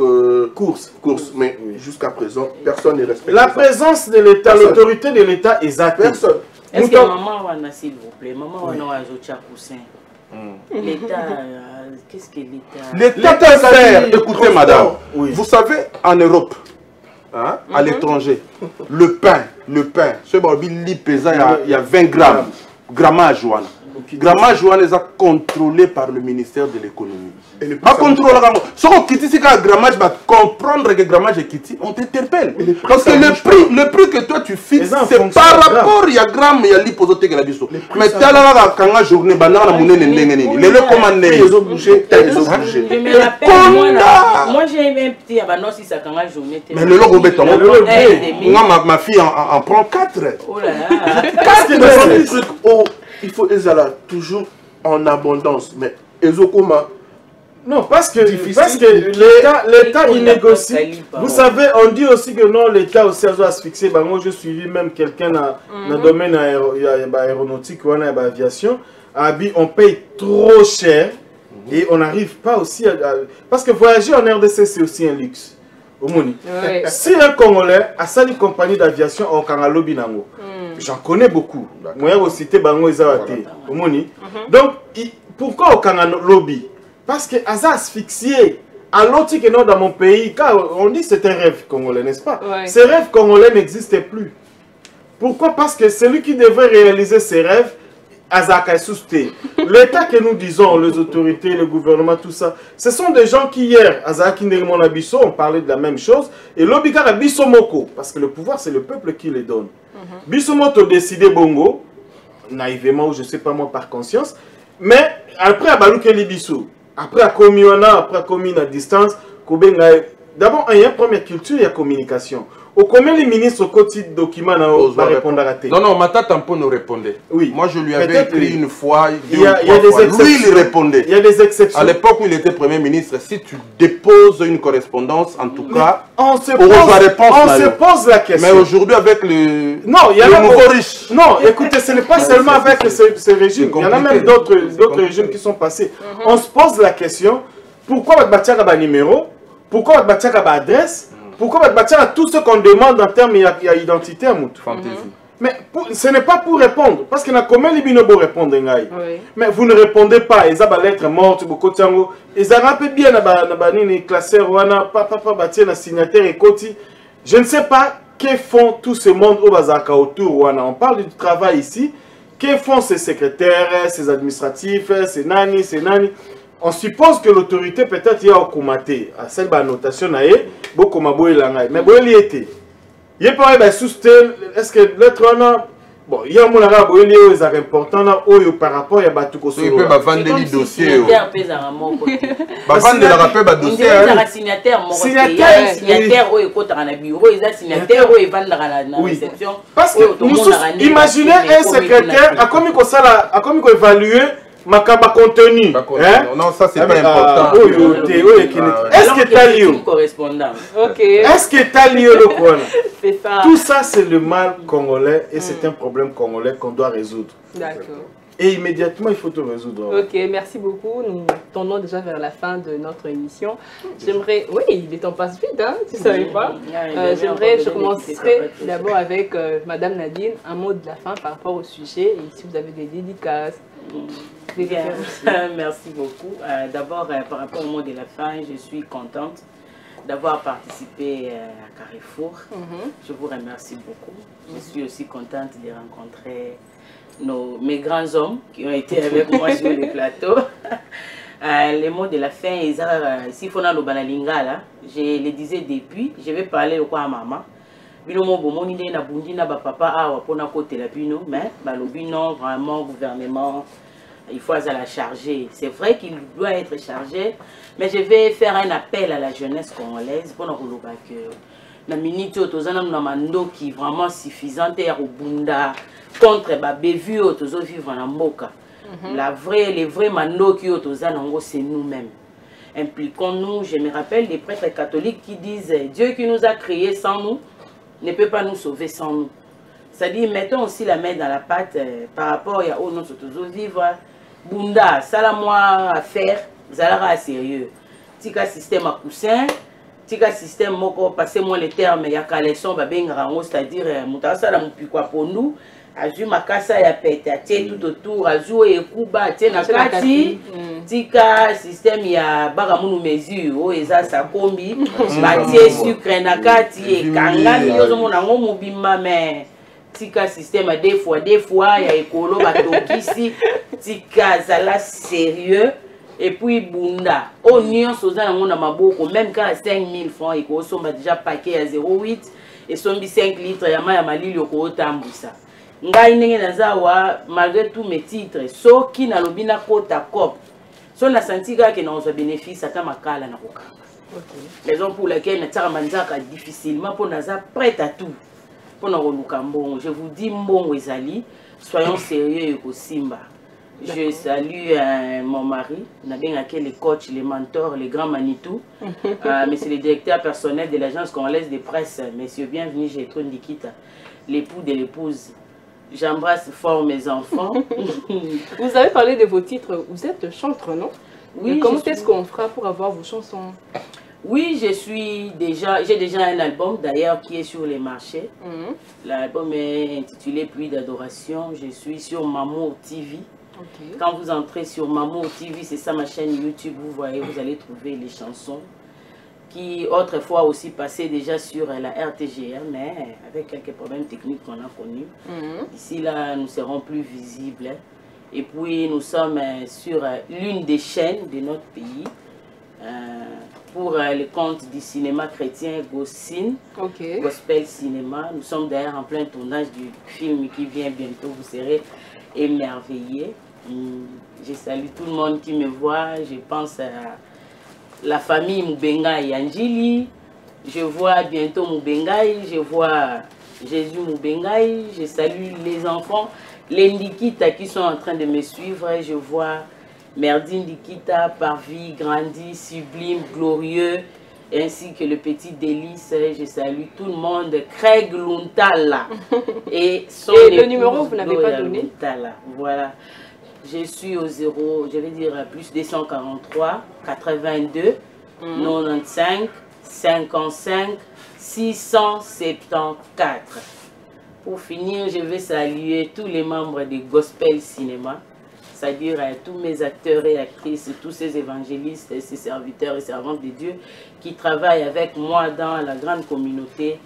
course. Mais jusqu'à présent, personne n'est respecté. La présence de l'État, l'autorité de l'État est zappée. Personne. Est-ce que maman Wana, s'il vous plaît, maman Wana Wazocha Poussin, l'État, qu'est-ce que l'État? L'État peut faire, écoutez madame, vous savez, en Europe, hein, à l'étranger. Le pain, ce barbi pesant, il y a 20 grammes. Grammage, Joanna. Grammage, Joanna, est contrôlé par le ministère de l'économie. Pas contrôler la grammage. Si on quitte ici, grammage, va comprendre que grammage est quitté, on t'interpelle. Parce que le prix que toi tu fixes, c'est par rapport, il y a gramme, il y a l'hypothèque et la bisto. Mais tu as là, quand la journée, banana, mon nez, les commandes, ils ont bougé, ils ont bougé. Moi, j'ai un petit abandon si ça quand la journée. Mais le logo béton, ma fille en prend 4. Oh là là. 4 il faut Ezala toujours en abondance. Mais Ezokoma. Non, parce que l'État il négocie. Vous savez, on dit aussi que non, l'État aussi a asphyxié. Moi, je suivi même quelqu'un dans le domaine aéronautique ou en aviation. On paye trop cher et on n'arrive pas aussi à... Parce que voyager en RDC, c'est aussi un luxe. Si un Congolais a sa compagnie d'aviation en Kangalobi Nango, j'en connais beaucoup. Moi, je cité Bango Ezawate. Donc, pourquoi au Kangalobi? Parce que Aza asphyxié. À l'autre que non dans mon pays, car on dit que c'est un rêve congolais, n'est-ce pas? Ces rêves congolais n'existaient plus. Pourquoi? Parce que celui qui devrait réaliser ses rêves, Azaka est sousté. L'État que nous disons, les autorités, le gouvernement, tout ça, ce sont des gens qui hier, Azaki Nderimon Abisso, on parlait de la même chose, et l'Obika a Bissomoko, parce que le pouvoir c'est le peuple qui le donne. Bissomoto décidé Bongo, naïvement ou je ne sais pas moi par conscience, mais après à Balouke Bissou, après à Komiona, après à Komina à distance, d'abord il y a une première culture, il y a communication. Au combien les ministres au quotidien document va répondre à la télé? Non, Mata Tampo nous répondait. Oui. Moi, je lui avais écrit une fois, il y a des exceptions. Lui, il répondait. Il y a des exceptions. À l'époque où il était Premier ministre, si tu déposes une correspondance, en tout cas, on se pose la question. Mais aujourd'hui, avec le nouveau riche. Non, écoutez, ce n'est pas seulement avec ce régime. Il y en a même d'autres régimes qui sont passés. On se pose la question, pourquoi votre bâtiment a un numéro? Pourquoi votre bâtiment a une adresse? Pourquoi votre bâtiment a tout ce qu'on demande en termes d'identité à Moutou? Mais ce n'est pas pour répondre. Parce qu'il y a combien de binobo répondre? Mais vous ne répondez pas. Ils ont des lettres mortes. Ils ont un peu bien les classeurs. Ils ont signataire et côté. Je ne sais pas que font tout ce monde au Bazaka autour. On parle du travail ici. Que font ces secrétaires, ces administratifs, ces nani, ces nani? On suppose que l'autorité peut-être y a augmenté. À cette notation, beaucoup de gens mais bon, il y était. Il y a pas de soutien. Est-ce que l'être bon, il y a un monde qui est important par rapport à tout ce qui peut vendre des dossiers. Signataire, parce que imaginez un secrétaire à comment il évaluer ma contenu. Non, ça c'est pas important. Est-ce que tu as lieu? Est-ce que tu as lieu le corona? C'est ça. Tout ça c'est le mal congolais et c'est un problème congolais qu'on doit résoudre. D'accord. Et immédiatement il faut tout résoudre. Ok, merci beaucoup. Nous tendons déjà vers la fin de notre émission. J'aimerais, oui, le temps passe vite, hein, tu ne savais pas. Je commencerai d'abord avec Madame Nadine, un mot de la fin par rapport au sujet et si vous avez des dédicaces. Merci beaucoup. D'abord, par rapport au mot de la fin, je suis contente d'avoir participé à Carrefour. Je vous remercie beaucoup. Je suis aussi contente de rencontrer mes grands hommes qui ont été avec moi sur le plateau. Les mots de la fin, s'il faut dans le lingala, je le disais depuis, je vais parler de quoi à maman. Binomo bomoni de na bundi na papa awa pona côté la bino mais balobi non vraiment gouvernement il faut la charger. C'est vrai qu'il doit être chargé, mais je vais faire un appel à la jeunesse congolaise pour nous que la minute autozana na mando qui vraiment suffisante ya bunda contre ba bévu autozo vivre na mboka. Les vrais mando qui autozana ngo c'est nous-mêmes. Impliquons-nous. Je me rappelle des prêtres catholiques qui disent Dieu qui nous a créés sans nous ne peut pas nous sauver sans nous. C'est-à-dire, mettons aussi la main dans la pâte par rapport à où nous sommes vivre. Bunda, ça la moi à faire, ça sérieux. Tika système à coussin, tika système moko passer moi les termes ya caleçon ba benga, c'est-à-dire mutasa la mupikwa pondu, azu makasa ya pete, atie tout autour, azu e kuba, atie na kati, tika système ya bagamu mesure o eza sa kombi batie sucre na kati e kangami yo mona ngo mobimba mais tika système des fois ya ekolo batokisi tika zala sérieux et puis bunda oignon soza na ngona maboko même quand 5000 francs et ko somba déjà paquet à 0,8 et sombi 5 litres ya maya malili ko tambusa ngai ndenge nazawa malgré tous mes titres soki na lobina kota cop so na sentika que na bénéfice ata makala na kokanga raison pour laquelle na tsaka manzaka difficilement pour naza prête à tout pour na koluka mbongo je vous dis mbongo ezali soyons sérieux ko simba. Je salue mon mari, les coachs, les mentors, les grands Manitou. Mais c'est le directeur personnel de l'agence congolaise de presse. Messieurs, bienvenue, j'ai trop Nikita, l'époux de l'épouse. J'embrasse fort mes enfants. Vous avez parlé de vos titres. Vous êtes chanteur, non? Oui. Comment est-ce qu'on fera pour avoir vos chansons? Oui, j'ai déjà un album d'ailleurs qui est sur les marchés. L'album est intitulé Pluie d'adoration. Je suis sur Mamour TV. Okay. Quand vous entrez sur Mamour TV, c'est ça ma chaîne YouTube, vous voyez, vous allez trouver les chansons qui autrefois aussi passaient déjà sur la RTGR, mais avec quelques problèmes techniques qu'on a connus. Ici là, nous serons plus visibles. Et puis nous sommes sur l'une des chaînes de notre pays pour le compte du cinéma chrétien Gosin, Gospel Cinéma. Nous sommes d'ailleurs en plein tournage du film qui vient bientôt, vous serez émerveillés. Je salue tout le monde qui me voit. Je pense à la famille Moubenga et Anjili. Je vois bientôt Moubenga. Je vois Jésus Moubenga. Je salue les enfants, les Nikita qui sont en train de me suivre. Je vois Merdine Nikita, Parvi, Grandi, Sublime, Glorieux, ainsi que le petit Délice. Je salue tout le monde. Craig Luntala. Et le numéro, vous n'avez pas donné? Luntala. Voilà. Je suis au 0, je vais dire plus 243, 82, 95, 55, 674. Pour finir, je vais saluer tous les membres du Gospel Cinéma, c'est-à-dire tous mes acteurs et actrices, tous ces évangélistes, ces serviteurs et servantes de Dieu qui travaillent avec moi dans la grande communauté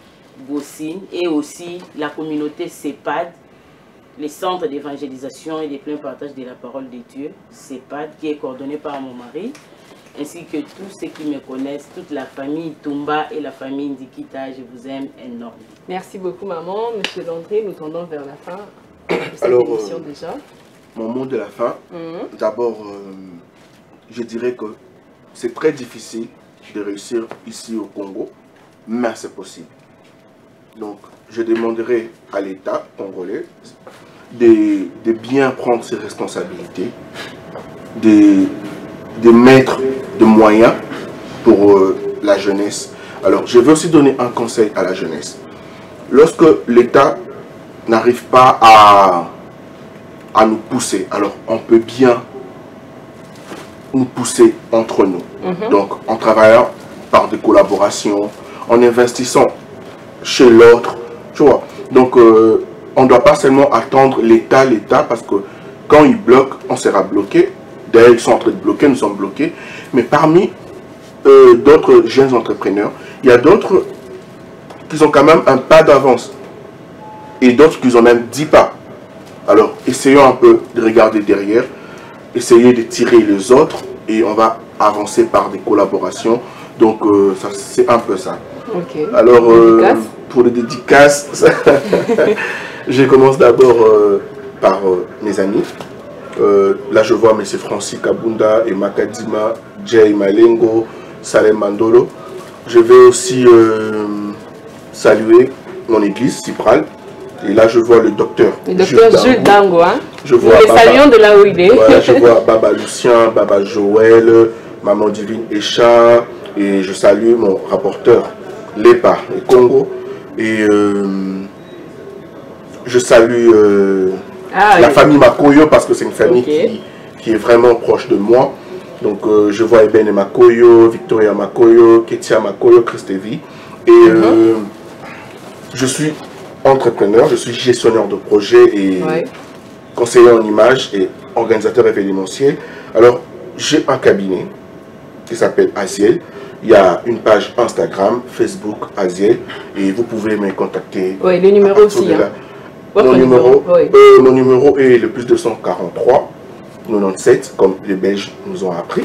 Gosin et aussi la communauté CEPAD, les centres d'évangélisation et de plein partage de la parole de Dieu, CEPAD, qui est coordonné par mon mari, ainsi que tous ceux qui me connaissent, toute la famille Tumba et la famille Ndikita. Je vous aime énormément. Merci beaucoup, maman. Monsieur Landry, nous tendons vers la fin de cette émission déjà. Mon mot de la fin, d'abord, je dirais que c'est très difficile de réussir ici au Congo, mais c'est possible. Donc, je demanderai à l'État congolais de bien prendre ses responsabilités, de mettre des moyens pour la jeunesse. Alors, je veux aussi donner un conseil à la jeunesse. Lorsque l'État n'arrive pas à nous pousser, alors on peut bien nous pousser entre nous. Donc, en travaillant par des collaborations, en investissant chez l'autre, tu vois. Donc, on ne doit pas seulement attendre l'État, parce que quand ils bloquent, on sera bloqué. D'ailleurs, ils sont en train de bloquer, nous sommes bloqués. Mais parmi d'autres jeunes entrepreneurs, il y a d'autres qui ont quand même un pas d'avance. Et d'autres qui ont même 10 pas. Alors, essayons un peu de regarder derrière, essayer de tirer les autres et on va avancer par des collaborations. Donc, c'est un peu ça. Alors, pour les dédicaces, je commence d'abord par mes amis. Là, je vois M. Francis Kabunda et Makadima, Jay Malengo, Salem Mandolo. Je vais aussi saluer mon église, Cipral. Et là, je vois le docteur Jules Dango. Hein? Je vois les saluons de là où il est. Voilà, je vois Baba Lucien, Baba Joël, Maman Divine Echa. Et je salue mon rapporteur, Lepa et Congo. Et je salue la famille Makoyo parce que c'est une famille qui est vraiment proche de moi. Donc je vois Eben Makoyo, Victoria Makoyo, Ketia Makoyo, Christevi. Et je suis entrepreneur, je suis gestionnaire de projet et conseiller en images et organisateur événementiel. Alors j'ai un cabinet qui s'appelle Aziel. Il y a une page Instagram, Facebook, Aziel, et vous pouvez me contacter. Oui, le numéro aussi. Hein. Mon numéro est le plus 243 97, comme les Belges nous ont appris,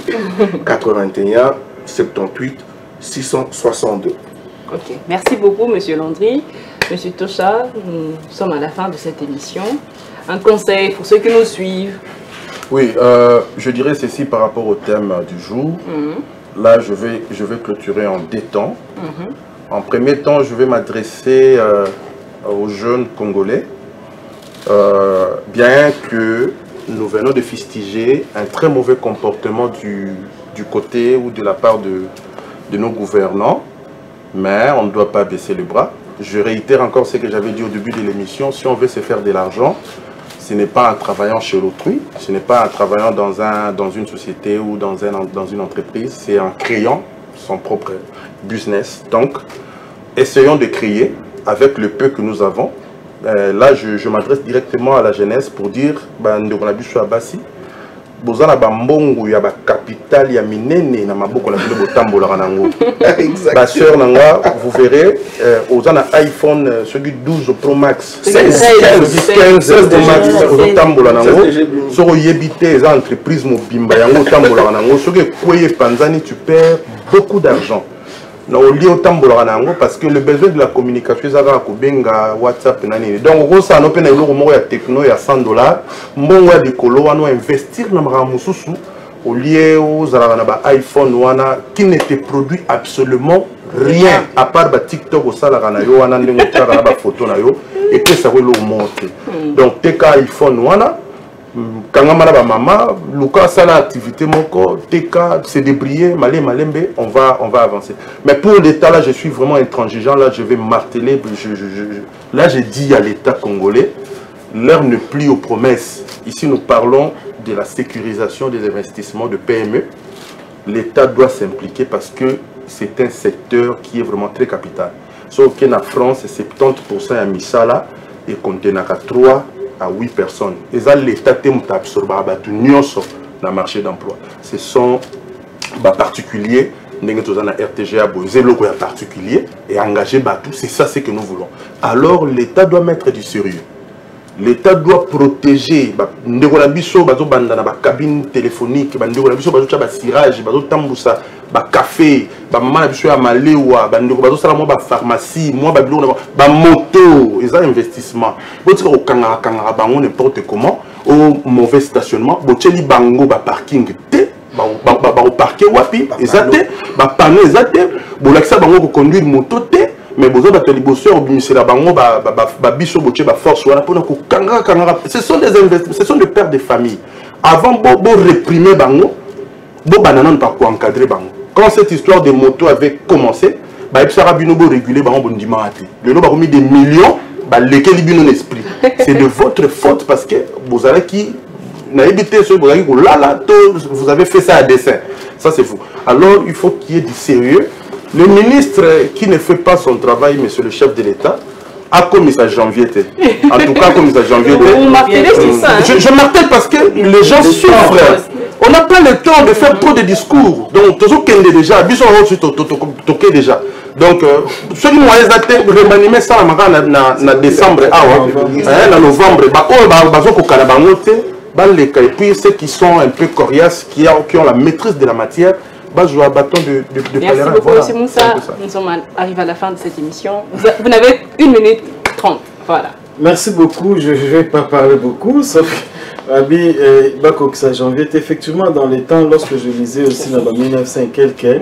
81 78 662. Ok, merci beaucoup, Monsieur Landry. Monsieur Tocha, nous sommes à la fin de cette émission. Un conseil pour ceux qui nous suivent. Oui, je dirais ceci par rapport au thème du jour. Là, je vais clôturer en 2 temps. En premier temps, je vais m'adresser aux jeunes Congolais. Bien que nous venons de fustiger un très mauvais comportement du côté ou de la part de nos gouvernants, mais on ne doit pas baisser le bras. Je réitère encore ce que j'avais dit au début de l'émission, si on veut se faire de l'argent, ce n'est pas en travaillant chez l'autrui, ce n'est pas en travaillant dans une société ou dans une entreprise, c'est en créant son propre business. Donc, essayons de créer avec le peu que nous avons. Là, je m'adresse directement à la jeunesse pour dire, bozala bambongo ya ba capital ya minene na maboko na bino botambola nango. Ba sœur nanga, vous verrez ozana iPhone ce qui 12 Pro Max 16 Pro Max botambola nango. Soko yebité les entreprises mobimba yango tambola nango, ce qui koye panzani tu perds beaucoup d'argent. Non, au lieu tambola nango parce que le besoin de la communication ezaka ko benga WhatsApp nani. Donc on ça no pena iloko moko ya techno ya $100 mbongo ya dikolo wana investir na mara mususu au lieu ozala na ba iPhone wana qui ne te produit absolument rien à part ba TikTok au sala na yo wana ndenge tsara ba photo na yo et que ça le montre. Donc teka iPhone wana kangama ba mama luka sala activité moko teka se débrier malembe on va avancer. Mais pour l'état là je suis vraiment intransigeant, là je vais marteler, là je dis à l'état congolais, l'heure n'est plus aux promesses. Ici nous parlons de la sécurisation des investissements de PME. L'état doit s'impliquer parce que c'est un secteur qui est vraiment très capital. Sauf que en France 70% à misala et contenant 3 à 8 personnes. Et ça, l'État a absorbé dans le marché d'emploi. Ce sont des particuliers, des RTGA, des particuliers, et engagés, c'est ça ce que nous voulons. Alors, l'État doit mettre du sérieux. L'État doit protéger les cabines téléphoniques, les cirage, les café, les pharmacie, les motos, les investissements. N'importe comment, au mauvais stationnement, les bango, les parking, parquet, les panneaux, les conduire moto. Mais besoin de libération ce sont des investissements, ce sont des pères de famille. Avant de réprimer bango, banana pas pour encadrer bango. Quand cette histoire de moto avait commencé, réguler bango le nom a mis des millions, lesquels ils ont esprit. C'est de votre faute parce que vous avez qui vous avez fait ça à dessein. Ça c'est vous. Alors il faut qu'il y ait du sérieux. Le ministre qui ne fait pas son travail, monsieur le chef de l'État, a commis ça janvier. En tout cas, commis ça janvier. Vous martelez sur ça. Je martelle parce que les gens souffrent. On n'a pas le temps de faire trop de discours. Donc, tout ce qu'on est déjà, toqué déjà. Donc, ceux qui m'ont remanié ça en décembre, en novembre, et puis ceux qui sont un peu coriaces, qui ont la maîtrise de la matière, merci beaucoup, voilà. M. Moussa. Nous sommes arrivés à la fin de cette émission. Vous n'avez 1 minute 30. Voilà. Merci beaucoup. Je ne vais pas parler beaucoup, sauf que Abi Bakoksa janvier, effectivement, dans les temps, lorsque je lisais aussi dans 1900 et quelques,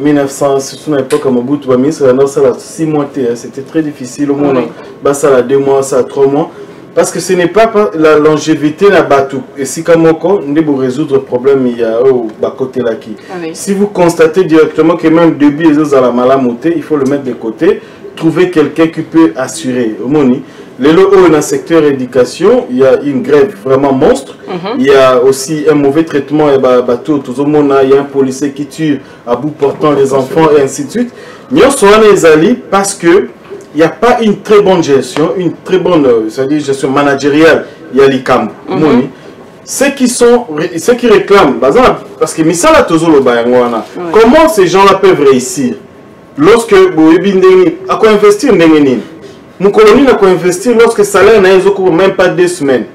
1900, surtout à l'époque, à Mobutu, ça a 6 mois, c'était très difficile. Au moins, ça a 2 mois, ça a 3 mois. Parce que ce n'est pas la longévité na batu. Et si comme on pour résoudre le problème, il y a au côté là qui. Si vous constatez directement que même début les à la malamoté, il faut le mettre de côté, trouver quelqu'un qui peut assurer. Au moni, les lots dans le secteur éducation, il y a une grève vraiment monstre. Il y a aussi un mauvais traitement et bateau tout le monde il y a un policier qui tue à bout portant les enfants et ainsi de suite. Nous sommes les alliés parce que il n'y a pas une très bonne gestion, une très bonne gestion managériale. Il y a l'ICAM. ceux qui réclament, parce que Misala Tozolo Bayangwana, comment ces gens-là peuvent réussir lorsque vous investir mon colonie n'a qu'à investir lorsque le salaire n'a même pas 2 semaines.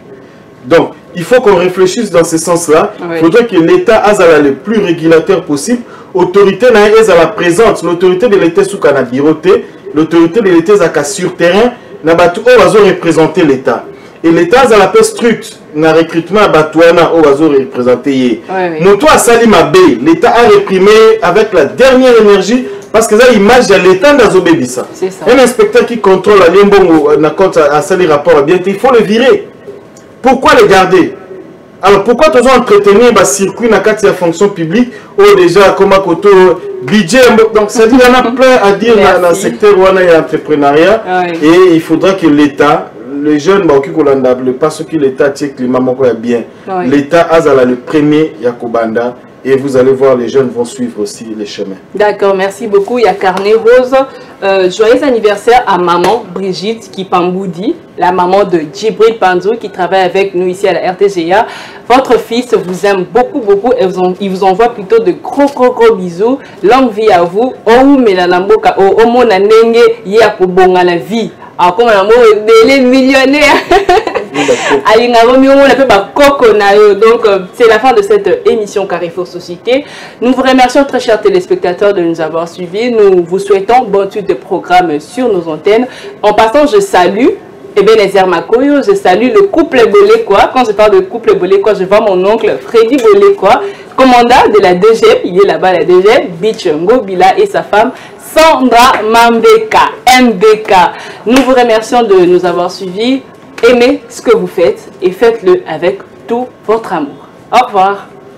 Donc, il faut qu'on réfléchisse dans ce sens-là. Il faudrait que l'État ait le plus régulateur possible. L'autorité n'a la présence. L'autorité de l'État sous la biroté, l'autorité de l'État sur terrain, n'a pas représenter l'État. Et l'État a la paix strict. Dans le recrutement à Batouana, on va représenter. Moto a Salima B, l'État a réprimé avec la dernière énergie. Parce que ça, l'image de l'État d'Azobébissa. Un inspecteur qui contrôle la Limbongo à salir rapport à bien, il faut le virer. Pourquoi le garder? Alors pourquoi tu as entretenir un circuit dans la fonction publique ou déjà comme à côté budget? Donc ça dit, il y en a plein à dire dans le secteur où il y a l'entrepreneuriat. Et il faudra que l'État, les jeunes, parce que l'État tient climat bien. L'État a le premier Yakobanda. Et vous allez voir, les jeunes vont suivre aussi les chemins. D'accord, merci beaucoup. Il y a Carnet Rose. Joyeux anniversaire à maman Brigitte Kipamboudi, la maman de Djibril Panzou qui travaille avec nous ici à la RTGA. Votre fils vous aime beaucoup, beaucoup et il vous envoie plutôt de gros bisous. Longue vie à vous. La vie. Alors, comme un millionnaire. Donc, c'est la fin de cette émission Carrefour Société. Nous vous remercions, très chers téléspectateurs, de nous avoir suivis. Nous vous souhaitons bonne suite de programme sur nos antennes. En passant, je salue Ebenezer Makoyo, je salue le couple Bolékois. Quand je parle de couple Bolékois, je vois mon oncle Freddy Bolékois, commandant de la DGEP. Il est là-bas, la DGEP, Beach Ngobila et sa femme Sandra Mambeka, MBK. Nous vous remercions de nous avoir suivis. Aimez ce que vous faites et faites-le avec tout votre amour. Au revoir.